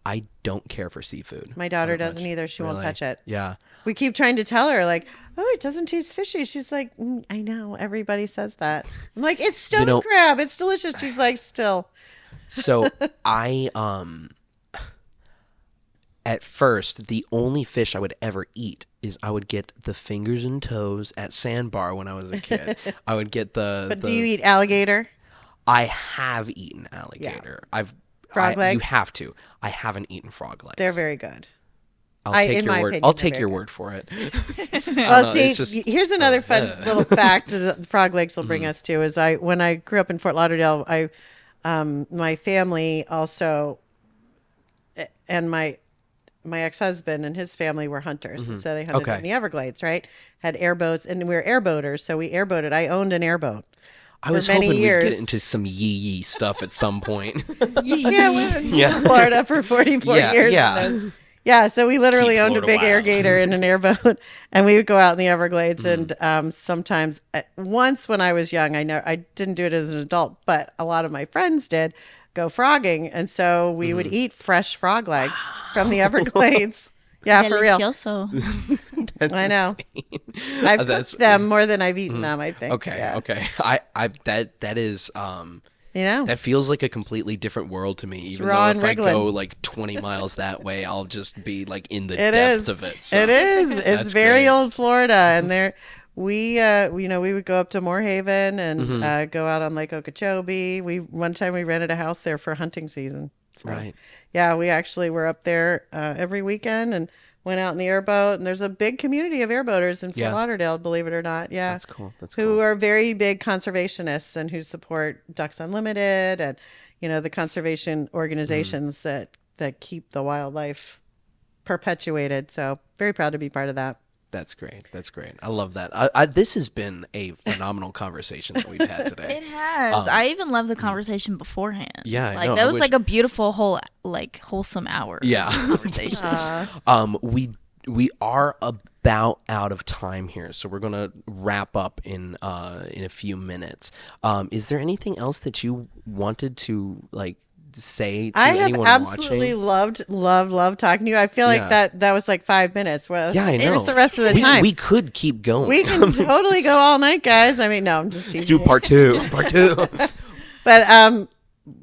I don't care for seafood. My daughter doesn't either. She won't touch it. Yeah. We keep trying to tell her, like, oh, it doesn't taste fishy. She's like, I know. Everybody says that. I'm like, it's stone crab. It's delicious. She's like, still. So I, at first, the only fish I would ever eat is I would get the fingers and toes at Sandbar when I was a kid. I would get But do you eat alligator? I have eaten alligator. Yeah. Frog legs? You have to. I haven't etten frog legs. They're very good. I'll take your word. I'll take your word for it. Well, see, here's another fun little fact that frog legs will bring us to is when I grew up in Fort Lauderdale, my family also, and my ex-husband and his family were hunters, and so they hunted in the Everglades, right? Had airboats, and we were airboaters, so we airboated. I owned an airboat. I was hoping we'd get into some yee stuff at some point. Lived in Florida for 44 years. Yeah, so we literally owned a big airgator and an airboat, and we would go out in the Everglades. And sometimes, once when I was young, I didn't do it as an adult, but a lot of my friends did go frogging, and so we would eat fresh frog legs from the Everglades. Yeah, for real. I know. I've cooked them more than I've eaten them, I think. Okay. That is that feels like a completely different world to me. Even though if I go like 20 miles that way, I'll just be like in the depths of it. So it is. It's very old Florida, and we would go up to Moorhaven and go out on Lake Okeechobee. One time we rented a house there for hunting season. So, right. Yeah, we actually were up there every weekend and went out in the airboat. And there's a big community of airboaters in Fort Lauderdale, believe it or not. Yeah, that's cool. Who are very big conservationists and who support Ducks Unlimited and the conservation organizations that keep the wildlife perpetuated. So very proud to be part of that. That's great. I love that. This has been a phenomenal conversation that we've had today. It has. I even love the conversation beforehand. Yeah, like that was like a beautiful wholesome hour. Yeah, of this conversation. We are about out of time here, so we're gonna wrap up in a few minutes. Is there anything else that you wanted to say to anyone watching? I have absolutely loved talking to you. I feel like that was like 5 minutes. Well, yeah, I know. Where's the rest of the time? We could keep going. We can totally go all night, guys. I mean, no, I'm just teasing. Let's do part two. But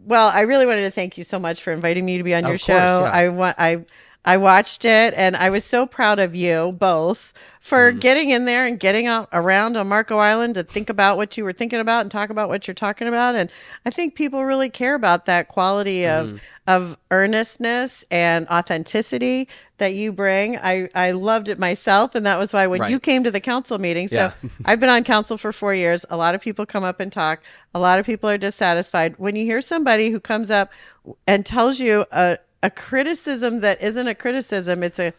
well, I really wanted to thank you so much for inviting me to be on your show. Yeah. I watched it, and I was so proud of you both for getting in there and getting around on Marco Island to think about what you were thinking about and talk about what you're talking about. And I think people really care about that quality of earnestness and authenticity that you bring. I loved it myself, and that was why when you came to the council meeting. So I've been on council for 4 years. A lot of people come up and talk. A lot of people are dissatisfied. When you hear somebody who comes up and tells you a criticism that isn't a criticism, it's a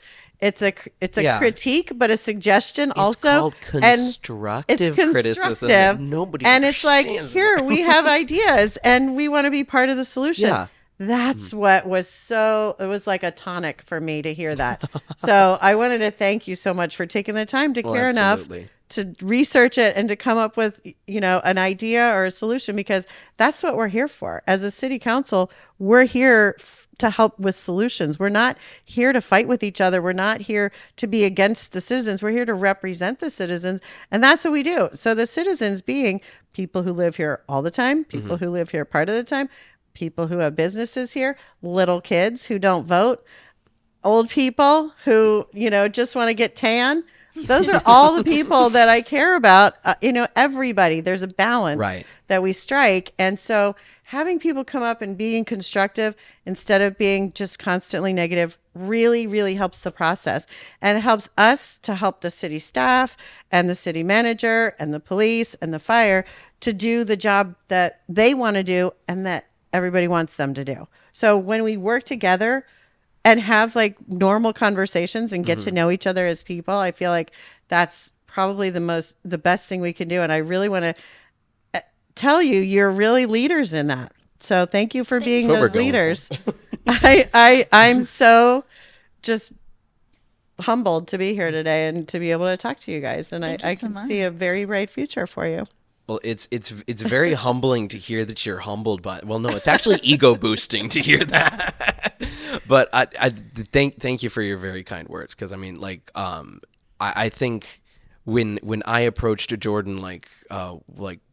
critique, but a suggestion It's also. called constructive criticism. that Nobody and it's like, understands. here, we have ideas and we want to be part of the solution. Yeah. That's what was it was like a tonic for me to hear that. So I wanted to thank you so much for taking the time to care enough to research it and to come up with, an idea or a solution, because that's what we're here for. As a city council, we're here to help with solutions. We're not here to fight with each other. We're not here to be against the citizens. We're here to represent the citizens. And that's what we do. So the citizens being people who live here all the time, people who live here part of the time, people who have businesses here, little kids who don't vote, old people who, just want to get tan. Those are all the people that I care about. Everybody, there's a balance that we strike. And so having people come up and being constructive instead of being just constantly negative really, really helps the process. And it helps us to help the city staff and the city manager and the police and the fire to do the job that they want to do and that everybody wants them to do. So when we work together and have like normal conversations and get to know each other as people, I feel like that's probably the best thing we can do. And I really want to tell you, you're really leaders in that. So thank you for being those leaders. I'm so just humbled to be here today and to be able to talk to you guys. And I can see a very bright future for you. Well, it's very humbling to hear that you're humbled by. Well, no, it's actually ego boosting to hear that. But I thank you for your very kind words, because I mean, like, I think when I approached Jordan like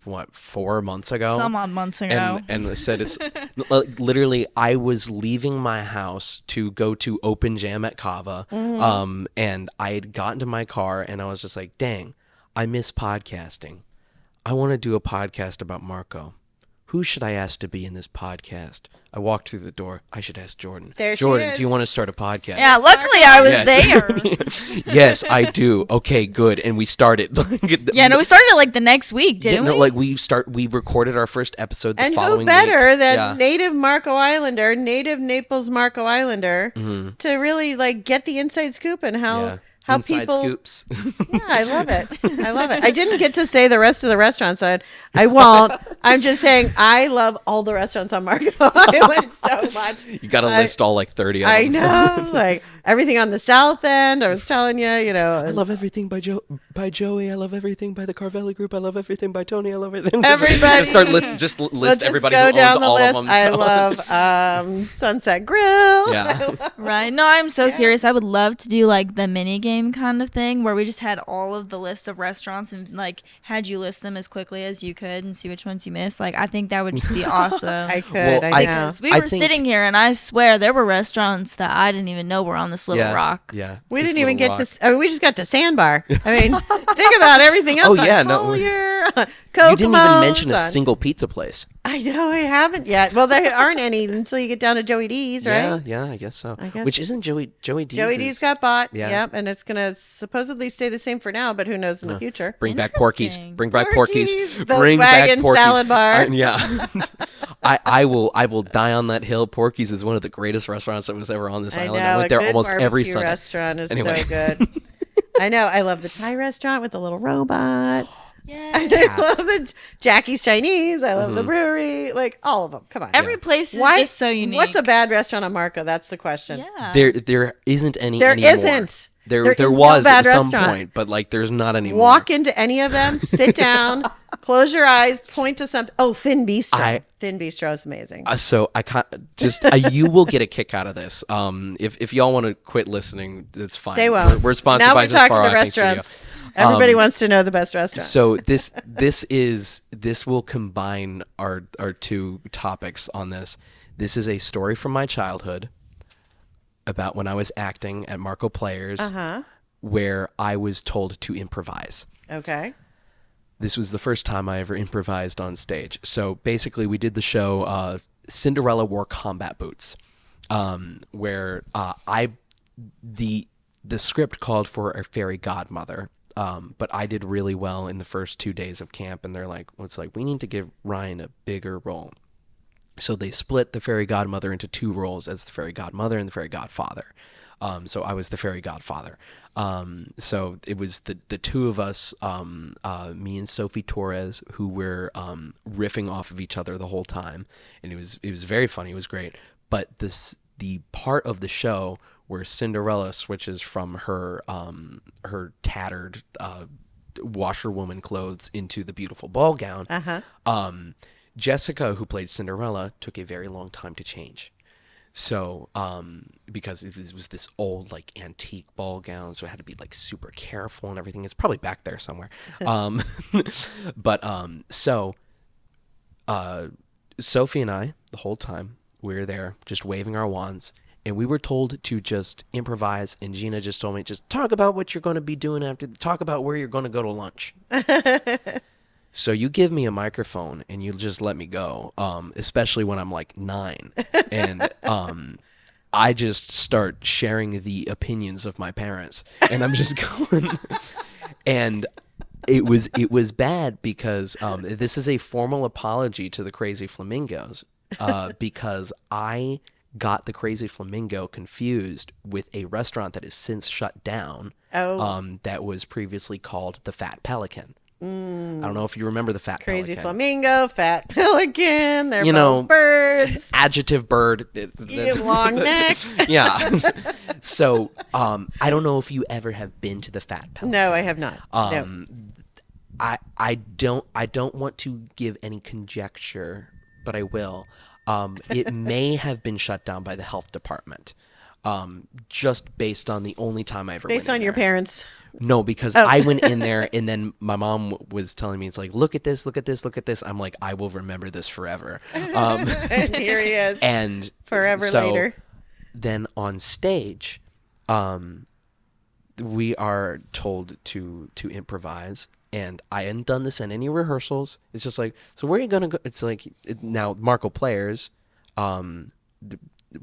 what 4 months ago, some odd months ago, and said it's literally I was leaving my house to go to Open Jam at Kava, and I had gotten to my car and I was just like, dang, I miss podcasting. I want to do a podcast about Marco. Who should I ask to be in this podcast? I walked through the door. I should ask Jordan. Jordan, do you want to start a podcast? Yeah, luckily I was there. Yes, I do. Okay, good. And we started. Yeah, no, we started it like the next week, didn't we? No, like we recorded our first episode the following week. And who better than native Marco Islander, native Naples Marco Islander, to really like get the inside scoop and how inside people scoops. Yeah, I love it. I love it. I didn't get to say the rest of the restaurants. I won't. I'm just saying I love all the restaurants on Marco Island so much. You got to list all like 30 of them. I know, like everything on the south end. I was telling you, I love everything by Joey. I love everything by the Carvelli Group. I love everything by Tony. I love everything. Everybody. Just list everybody who owns all of them. I love Sunset Grill. Yeah. Right. No, I'm so serious. I would love to do like the mini game kind of thing where we just had all of the list of restaurants and like had you list them as quickly as you could and see which ones you missed. Like I think that would just be awesome. I could. Well, I know. Because we were sitting here and I swear there were restaurants that I didn't even know were on this little rock. Yeah. We didn't even get to. I mean, we just got to Sandbar. I mean, think about everything else. Oh yeah, you didn't even mention a single pizza place. I know I haven't yet. Well, there aren't any until you get down to Joey D's, right? Yeah, I guess so. Which isn't Joey D's. Joey D's got bought. Yeah. Yep, and it's gonna supposedly stay the same for now, but who knows in the future? Bring back Porky's. Bring back Porky's. The wagon salad bar. Yeah. I will die on that hill. Porky's is one of the greatest restaurants that was ever on this island. I went there almost every Sunday. Restaurant is so good. I know. I love the Thai restaurant with the little robot. Yeah. I love the Jackie's Chinese. I love the brewery. Like all of them. Come on. Every place is just so unique. What's a bad restaurant on Marco? That's the question. Yeah. There isn't any there anymore. Isn't. There was at some point, but like there's not anymore. Walk into any of them, sit down, close your eyes, point to something. Oh, Finn Bistro. Finn Bistro is amazing. So I can't just you will get a kick out of this. If y'all want to quit listening, that's fine. They won't. We're sponsored now by we're talking Zasparo, to restaurants. Everybody wants to know the best restaurant. So this will combine our two topics on this. This is a story from my childhood. about when I was acting at Marco Players, where I was told to improvise. Okay. This was the first time I ever improvised on stage. So basically, we did the show Cinderella Wore Combat Boots, where the script called for a fairy godmother, but I did really well in the first 2 days of camp, and they're like, well, it's like, we need to give Ryan a bigger role. So they split the fairy godmother into 2 roles as the fairy godmother and the fairy godfather. So I was the fairy godfather. So it was the 2 of us, me and Sophie Torres, who were riffing off of each other the whole time, and it was very funny. It was great. But the part of the show where Cinderella switches from her tattered washerwoman clothes into the beautiful ball gown. Jessica, who played Cinderella, took a very long time to change. So, because it was this old, like, antique ball gown, so it had to be, like, super careful and everything. It's probably back there somewhere. So, Sophie and I, the whole time, we were there just waving our wands, and we were told to just improvise, and Gina just told me, just talk about what you're going to be doing talk about where you're going to go to lunch. So you give me a microphone and you just let me go, especially when I'm like 9. And I just start sharing the opinions of my parents. And I'm just going. And it was bad because this is a formal apology to the Crazy Flamingos, because I got the Crazy Flamingo confused with a restaurant that is since shut down, that was previously called the Fat Pelican. I don't know if you remember the Fat Crazy Pelican. Flamingo, Fat Pelican, they're both birds. Adjective bird. Long neck. Yeah. So I don't know if you ever have been to the Fat Pelican. No, I have not. No. I don't want to give any conjecture, but I will. It may have been shut down by the health department, just based on the only time I ever went in Based on your there. parents. No, because I went in there, and then my mom was telling me, it's like, look at this, look at this, look at this. I'm like, I will remember this forever. And here he is. And forever later. Then on stage, we are told to improvise. And I hadn't done this in any rehearsals. It's just like, so where are you going to go? It's like, now Marco Players,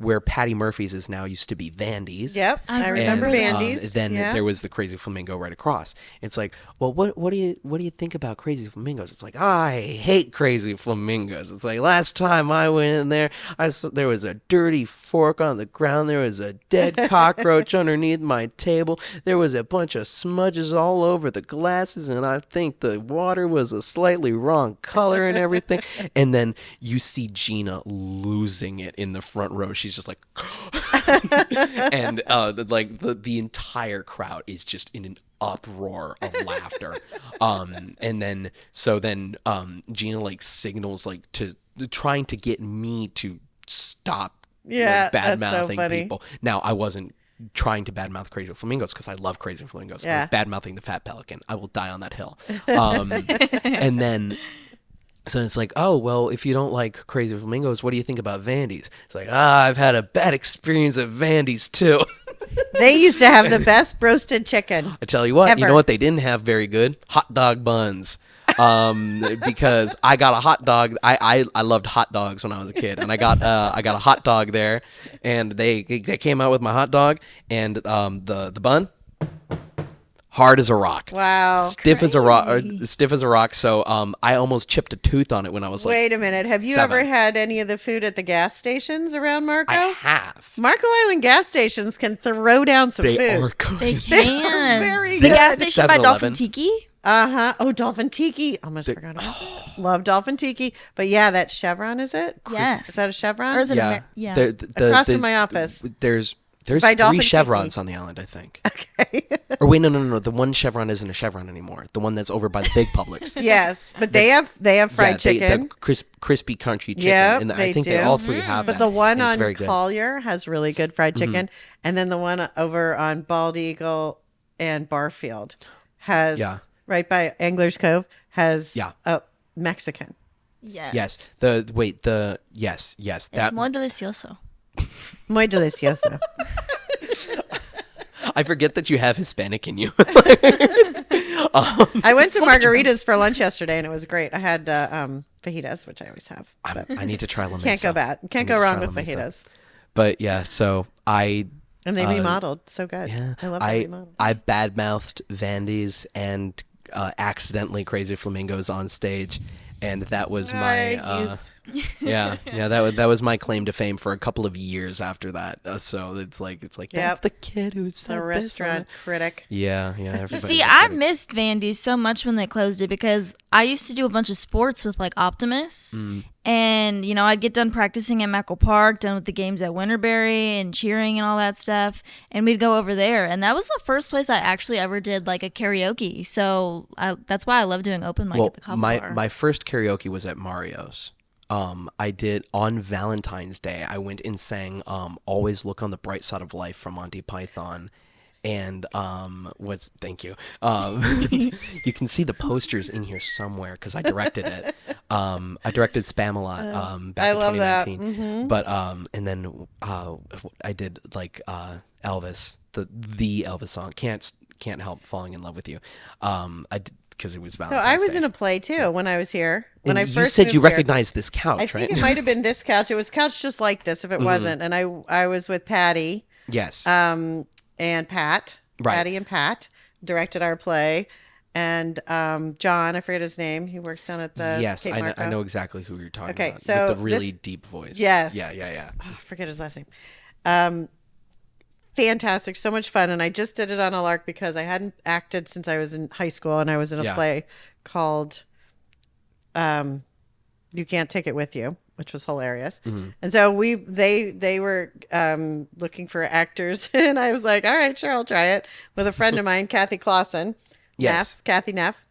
where Patty Murphy's is now used to be Vandy's. Yep, I remember Vandy's. Then there was the Crazy Flamingo right across. It's like, well, what do you think about Crazy Flamingos? It's like, I hate Crazy Flamingos. It's like, last time I went in there, I saw there was a dirty fork on the ground. There was a dead cockroach underneath my table. There was a bunch of smudges all over the glasses, and I think the water was a slightly wrong color and everything. And then you see Gina losing it in the front row. She's just like, and the entire crowd is just in an uproar of laughter. And then Gina like signals like to trying to get me to stop bad mouthing people. Now I wasn't trying to badmouth Crazy Flamingos because I love Crazy Flamingos. I was badmouthing the Fat Pelican. I will die on that hill. And then. So it's like, oh, well, if you don't like Crazy Flamingos, what do you think about Vandy's? It's like, I've had a bad experience at Vandy's, too. They used to have the best roasted chicken. I tell you what, ever. You know what they didn't have very good? Hot dog buns. Because I got a hot dog. I loved hot dogs when I was a kid, and I got a hot dog there, and they came out with my hot dog, and the bun. Hard as a rock. Wow. Stiff as a rock. So I almost chipped a tooth on it when I was like, wait a minute. Have you 7. ever had any of the food at the gas stations around Marco? I have. Marco Island gas stations can throw down some food. They are good. They can. Very The good. gas station by 7-Eleven. Dolphin Tiki. Uh-huh. Oh, Dolphin Tiki. Almost forgot about that. Love Dolphin Tiki. But yeah, that Chevron, is it? Yes. Is that a Chevron? Or is it Yeah. Across from my office. There's By 3 Dolphin chevrons Tiki. on the island, I think. Okay. Or wait, no. The one chevron isn't a chevron anymore. The one that's over by the big Publix. Yes, but they have fried chicken. Crispy, crunchy chicken. Yeah, and they I think do. they all 3 have But that. the one and it's on very good. Collier has really good fried chicken, and then the one over on Bald Eagle and Barfield has right by Angler's Cove has Mexican. Yes. Yes. Yes. It's muy delicioso. Muy delicioso. I forget that you have Hispanic in you. I went to Margaritas for lunch yesterday, and it was great. I had fajitas, which I always have. I need to try La Mesa. Can't go bad. Can't go wrong with fajitas. But yeah, so And they remodeled. So good. Yeah, I love the remodel. I badmouthed Vandy's and accidentally Crazy Flamingos on stage, and that was my that was my claim to fame for a couple of years after that. So it's like that's the kid who's the restaurant critic. Yeah. See, I missed Vandy's so much when they closed it because I used to do a bunch of sports with like Optimus. And, I'd get done practicing at Mackle Park, done with the games at Winterberry and cheering and all that stuff. And we'd go over there. And that was the first place I actually ever did like a karaoke. So that's why I love doing open mic at the Cobble Bar. My first karaoke was at Mario's. I did on Valentine's Day. I went and sang "Always Look on the Bright Side of Life" from Monty Python, and thank you. You can see the posters in here somewhere because I directed it. I directed Spam-A-Lot back in 2019. But and then I did like Elvis, the Elvis song. Can't help falling in love with you. Because it was Valentine's So I was Day. in a play too when I was here. When And I you first said moved you here. recognized this couch, I think right? it might have been this couch. It was couched just like this if it wasn't. And I was with Patty. Yes. And Pat. Right. Patty and Pat directed our play. And John, I forget his name. He works down at the yes, Cape I Marco. know exactly who you're talking Okay, about. so with the really this- deep voice. Yes. Yeah. Oh, I forget his last name. Fantastic, so much fun. And I just did it on a lark because I hadn't acted since I was in high school, and I was in a play called "You Can't Take It With You," which was hilarious. And so they were looking for actors, and I was like, all right, sure, I'll try it with a friend of mine, Kathy Clausen. Yes. Kathy Neff.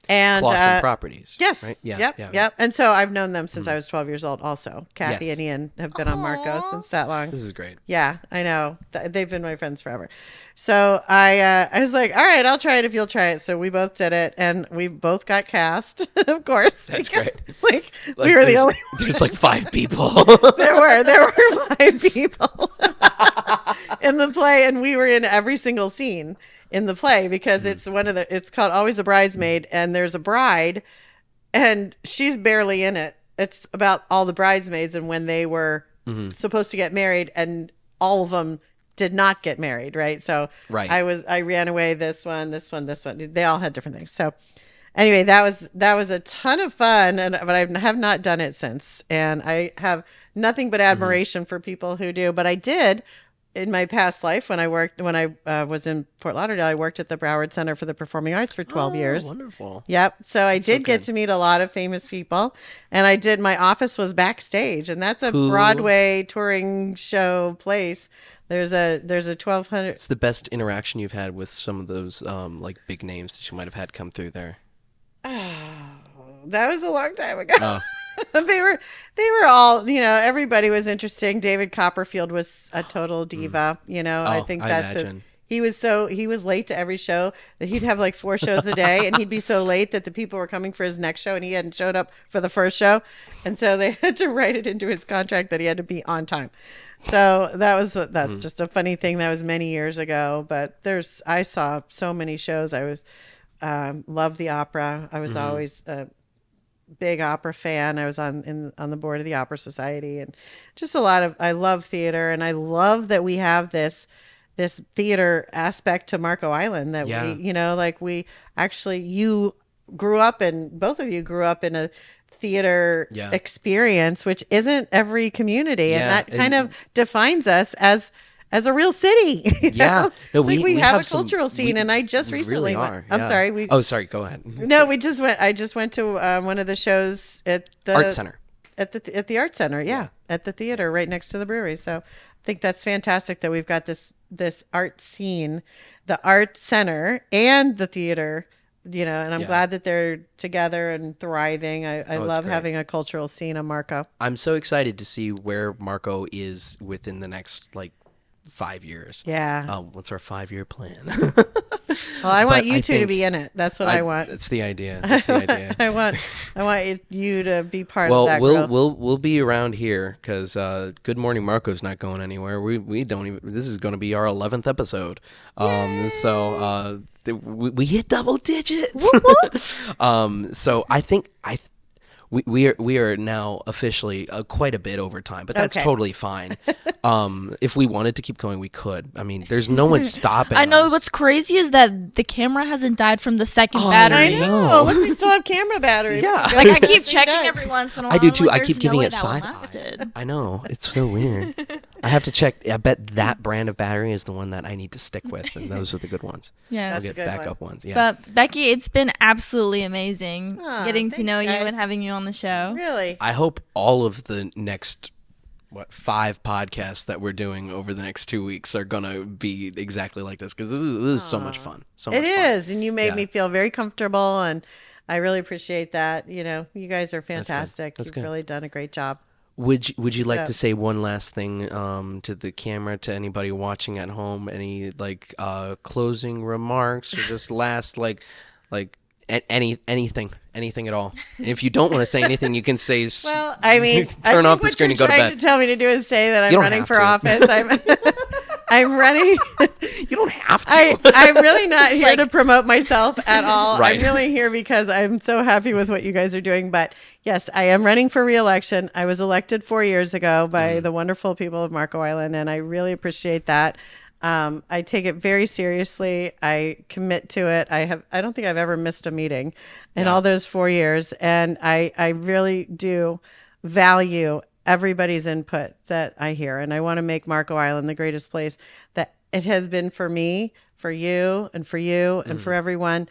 And Clausen Properties. yes, Right? Yeah. yep, yeah. yep. And so I've known them since I was 12 years old. Also, Kathy Yes. and Ian have been on Marco since that long. This is great. Yeah, I know. They've been my friends forever. So I was like, all right, I'll try it if you'll try it. So we both did it, and we both got cast, of course. That's because, great. Like we were the there's- only. There's like 5 people. There were 5 people in the play, and we were in every single scene in the play because it's called Always a Bridesmaid, and there's a bride, and she's barely in it. It's about all the bridesmaids and when they were supposed to get married, and all of them did not get married, right? So Right. I ran away this one. They all had different things. So anyway, that was a ton of fun, but I have not done it since, and I have nothing but admiration for people who do. But I did in my past life when I was in Fort Lauderdale. I worked at the Broward Center for the Performing Arts for 12 years. Wonderful. Yep. So I did get good. to meet a lot of famous people, and my office was backstage, and that's a Broadway touring show place. There's a 1200. It's the best interaction you've had with some of those like big names that you might have had come through there. That was a long time ago. Oh. They were all, everybody was interesting. David Copperfield was a total diva, I think I that's imagine. he was late to every show, that he'd have like 4 shows a day, and he'd be so late that the people were coming for his next show and he hadn't showed up for the first show. And so they had to write it into his contract that he had to be on time. So that's just a funny thing. That was many years ago, but I saw so many shows. I was loved the opera. I was always big opera fan. I was on the board of the Opera Society, and just I love theater, and I love that we have this theater aspect to Marco Island that both of you grew up in a theater experience, which isn't every community, and that kind of defines us as a real city. Yeah. No, we have a some- cultural scene, and I just we recently really went. are, I'm yeah. sorry. Oh, sorry. Go ahead. No, I just went to one of the shows at the Art Center. At the Art Center, at the theater right next to the brewery. So I think that's fantastic that we've got this art scene, the Art Center and the theater, and I'm glad that they're together and thriving. I love great. having a cultural scene on Marco. I'm so excited to see where Marco is within the next 5 years. Yeah. What's our 5-year plan? Well, I want But you I two to think be in it. That's what I want. That's the idea. That's the idea. I want you to be part of that Well, growth. we'll be around here because Good Morning Marco's not going anywhere. We don't even. This is going to be our 11th episode. We hit double digits. So I think we are now officially quite a bit over time, but that's Okay. totally fine. If we wanted to keep going, we could. I mean, there's no one stopping. I know us. what's crazy is that the camera hasn't died from the second Oh, battery. I know. No. Look, we still have camera battery. Yeah. Like I keep It checking does. every once in a while. I do too. Like, I there's keep no giving way it that one side eye. lasted. I know. It's so weird. I have to check. I bet that brand of battery is the one that I need to stick with, and those are the good ones. Yeah. I'll That's get a good backup one. ones. Yeah. But Becky, it's been absolutely amazing getting to thanks, know you guys. and having you on the show. Really? I hope all of the next 5 podcasts that we're doing over the next 2 weeks are gonna be exactly like this because this is so much fun. So much It fun. is, and you made Yeah. me feel very comfortable, and I really appreciate that. You know, you guys are fantastic. That's You've good. really done a great job. Would you like Yeah. to say one last thing to the camera, to anybody watching at home? Any closing remarks or just last anything at all? And if you don't want to say anything, you can say. Well, I mean, turn I think off the what screen you're and go to trying bed. to tell me to do is say that I'm don't running have for to. office. I'm running. You don't have to. I'm really not here to promote myself at all. Right. I'm really here because I'm so happy with what you guys are doing. But yes, I am running for re-election. I was elected 4 years ago by the wonderful people of Marco Island, and I really appreciate that. I take it very seriously. I commit to it. I don't think I've ever missed a meeting in all those 4 years, and I really do value everybody's input that I hear. And I want to make Marco Island the greatest place that it has been for me, for you, and for everyone.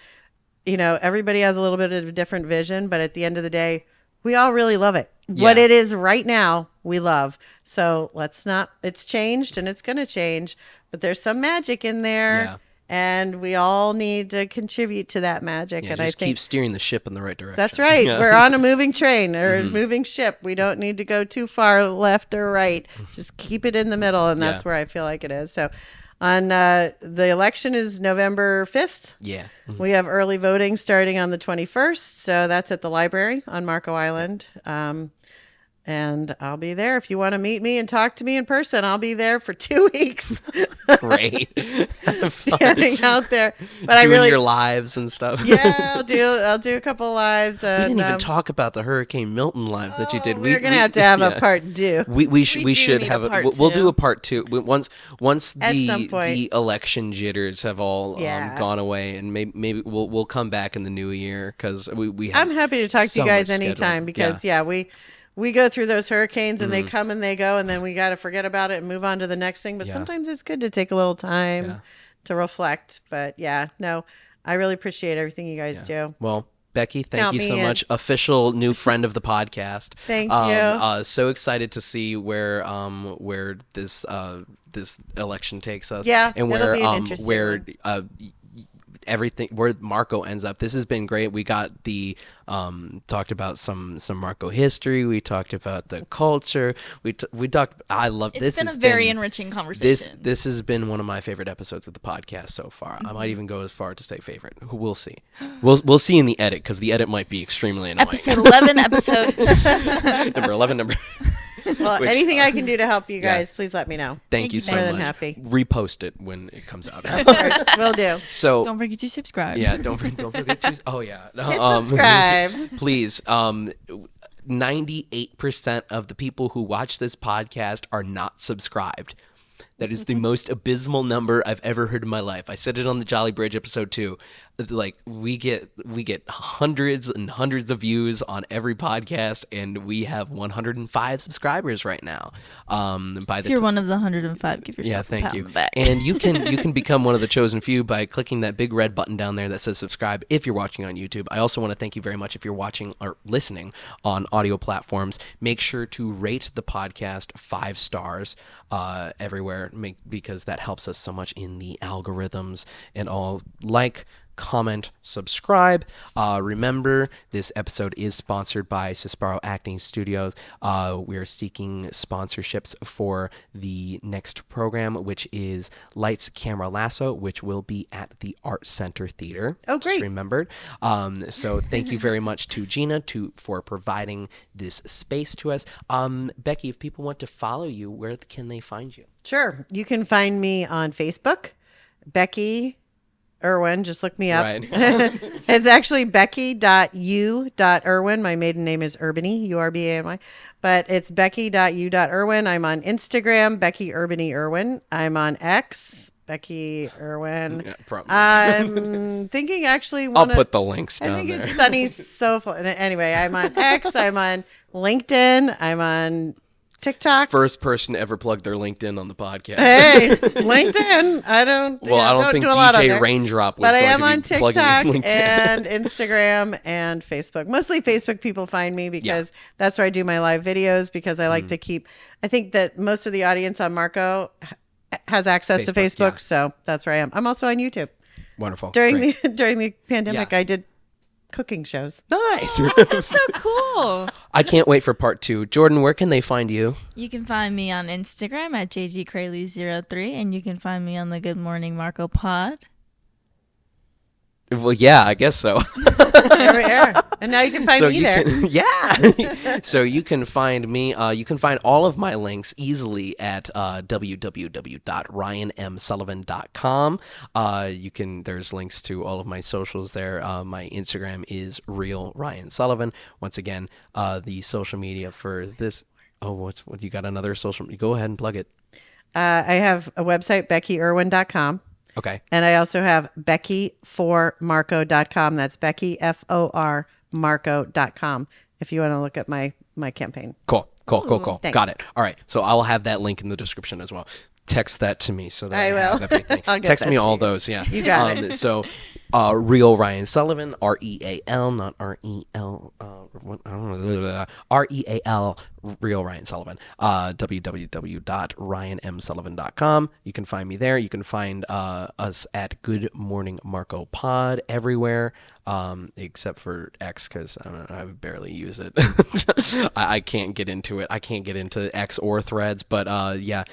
You know, everybody has a little bit of a different vision, but at the end of the day, we all really love it. What Yeah. it is right now, we love. So it's changed and it's going to change, but there's some magic in there. Yeah. And we all need to contribute to that magic. Yeah, and just I think keep steering the ship in the right direction. that's right. Yeah. We're on a moving train or a moving ship. We don't need to go too far left or right. Just keep it in the middle, and that's Yeah. where I feel like it is. So, on the election is November 5th. Yeah. We have early voting starting on the 21st. So that's at the library on Marco Island. And I'll be there. If you want to meet me and talk to me in person, I'll be there for 2 weeks. Great. Have fun. Standing out there. But I Doing really, your lives and stuff. yeah, I'll do a couple lives. We didn't even talk about the Hurricane Milton lives that you did. We're gonna have to have a part two. We We should need have a a part we'll do two. a part 2 once At some point. the election jitters have all Yeah. gone away, and maybe we'll come back in the new year because we have I'm happy to talk to so you guys much anytime scheduled. because we go through those hurricanes and they come and they go, and then we got to forget about it and move on to the next thing. But Yeah. sometimes it's good to take a little time Yeah. to reflect. But I really appreciate everything you guys do. Well, Becky, thank Count you me so in. much. Official new friend of the podcast. Thank you. So excited to see where this election takes us. Yeah, and it'll where be an interesting where one. everything where Marco ends up. This has been great. We got the talked about some Marco history. We talked about the culture. We talked. I love It's this. been has a very been, enriching conversation. This has been one of my favorite episodes of the podcast so far. I might even go as far to say favorite. We'll see. We'll see in the edit because the edit might be extremely annoying. Episode 11, episode. number 11. Number. Well, which, anything I can do to help you yeah. guys, please let me know. Thank you so More much. than happy. Repost it when it comes out. Of course, will do. So Don't forget to subscribe. yeah, don't forget to. Oh yeah. Subscribe. Please. 98% of the people who watch this podcast are not subscribed. That is the most abysmal number I've ever heard in my life. I said it on the Jolly Bridge episode 2. Like we get hundreds and hundreds of views on every podcast, and we have 105 subscribers right now. If you're one of the 105, give yourself a thank pat you. on the back. And you can become one of the chosen few by clicking that big red button down there that says subscribe if you're watching on YouTube. I also want to thank you very much if you're watching or listening on audio platforms. Make sure to rate the podcast 5 stars everywhere, because that helps us so much in the algorithms and all. Like comment, subscribe. Remember, this episode is sponsored by Cisparo Acting Studios. We're seeking sponsorships for the next program, which is Lights, Camera, Lasso, which will be at the Art Center Theater. Oh, great. Just remembered. So thank you very much to Gina for providing this space to us. Becky, if people want to follow you, where can they find you? Sure. You can find me on Facebook, Becky Irwin. Just look me up. Right. It's actually becky.u.irwin. My maiden name is Urbany, Urbany. But it's becky.u.irwin. I'm on Instagram, Becky Urbany Irwin. I'm on X, Becky Irwin. Yeah, probably. I'm thinking actually I'll put the links down I think there. it's Sunny Sofa. Anyway, I'm on X. I'm on LinkedIn. I'm on TikTok. First person to ever plug their LinkedIn on the podcast. Hey, LinkedIn. I don't think do a lot on DJ there. Raindrop was But I going am to on be plugging his TikTok LinkedIn. and Instagram and Facebook. Mostly Facebook people find me because that's where I do my live videos, because I like to keep, I think that most of the audience on Marco has access to Facebook, yeah. so that's where I am. I'm also on YouTube. Wonderful. During Great. the pandemic, Yeah. I did cooking shows. Nice. That's so cool. I can't wait for part 2. Jordan, where can they find you? You can find me on Instagram at JGKraley03, and you can find me on the Good Morning Marco pod. Well, yeah, I guess so. There we are. And now you can find me there. Yeah. So you can find me. You can find all of my links easily at www.ryanmsullivan.com. There's links to all of my socials there. My Instagram is real Ryan Sullivan. Once again, the social media for this. Oh, what you got? Another social? Go ahead and plug it. I have a website, BeckyIrwin.com. Okay. And I also have BeckyForMarco.com. That's Becky, F-O-R, Marco.com, if you want to look at my campaign. Cool. Thanks. Got it. All right. So I will have that link in the description as well. Text that to me so that I will. have everything. I'll get Text that me to all you. those. Yeah. You got it. So, real Ryan Sullivan, R-E-A-L, not R-E-L. I don't know. R-E-A-L, real Ryan Sullivan. www.ryanmsullivan.com. You can find me there. You can find us at Good Morning Marco Pod everywhere, except for X, because I barely use it. I can't get into it. I can't get into X or Threads, but Facebook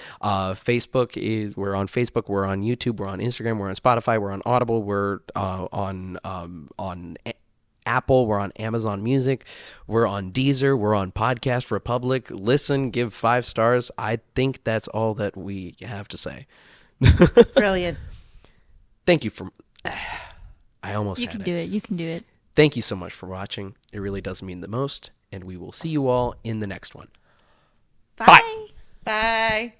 we're on Facebook, we're on YouTube, we're on Instagram, we're on Spotify, we're on Audible, we're on Apple, we're on Amazon Music, we're on Deezer, we're on Podcast Republic. Listen, give 5 stars. I think that's all that we have to say. Brilliant. Thank you for. I almost. You had can it. do it. You can do it. Thank you so much for watching. It really does mean the most, and we will see you all in the next one. Bye. Bye.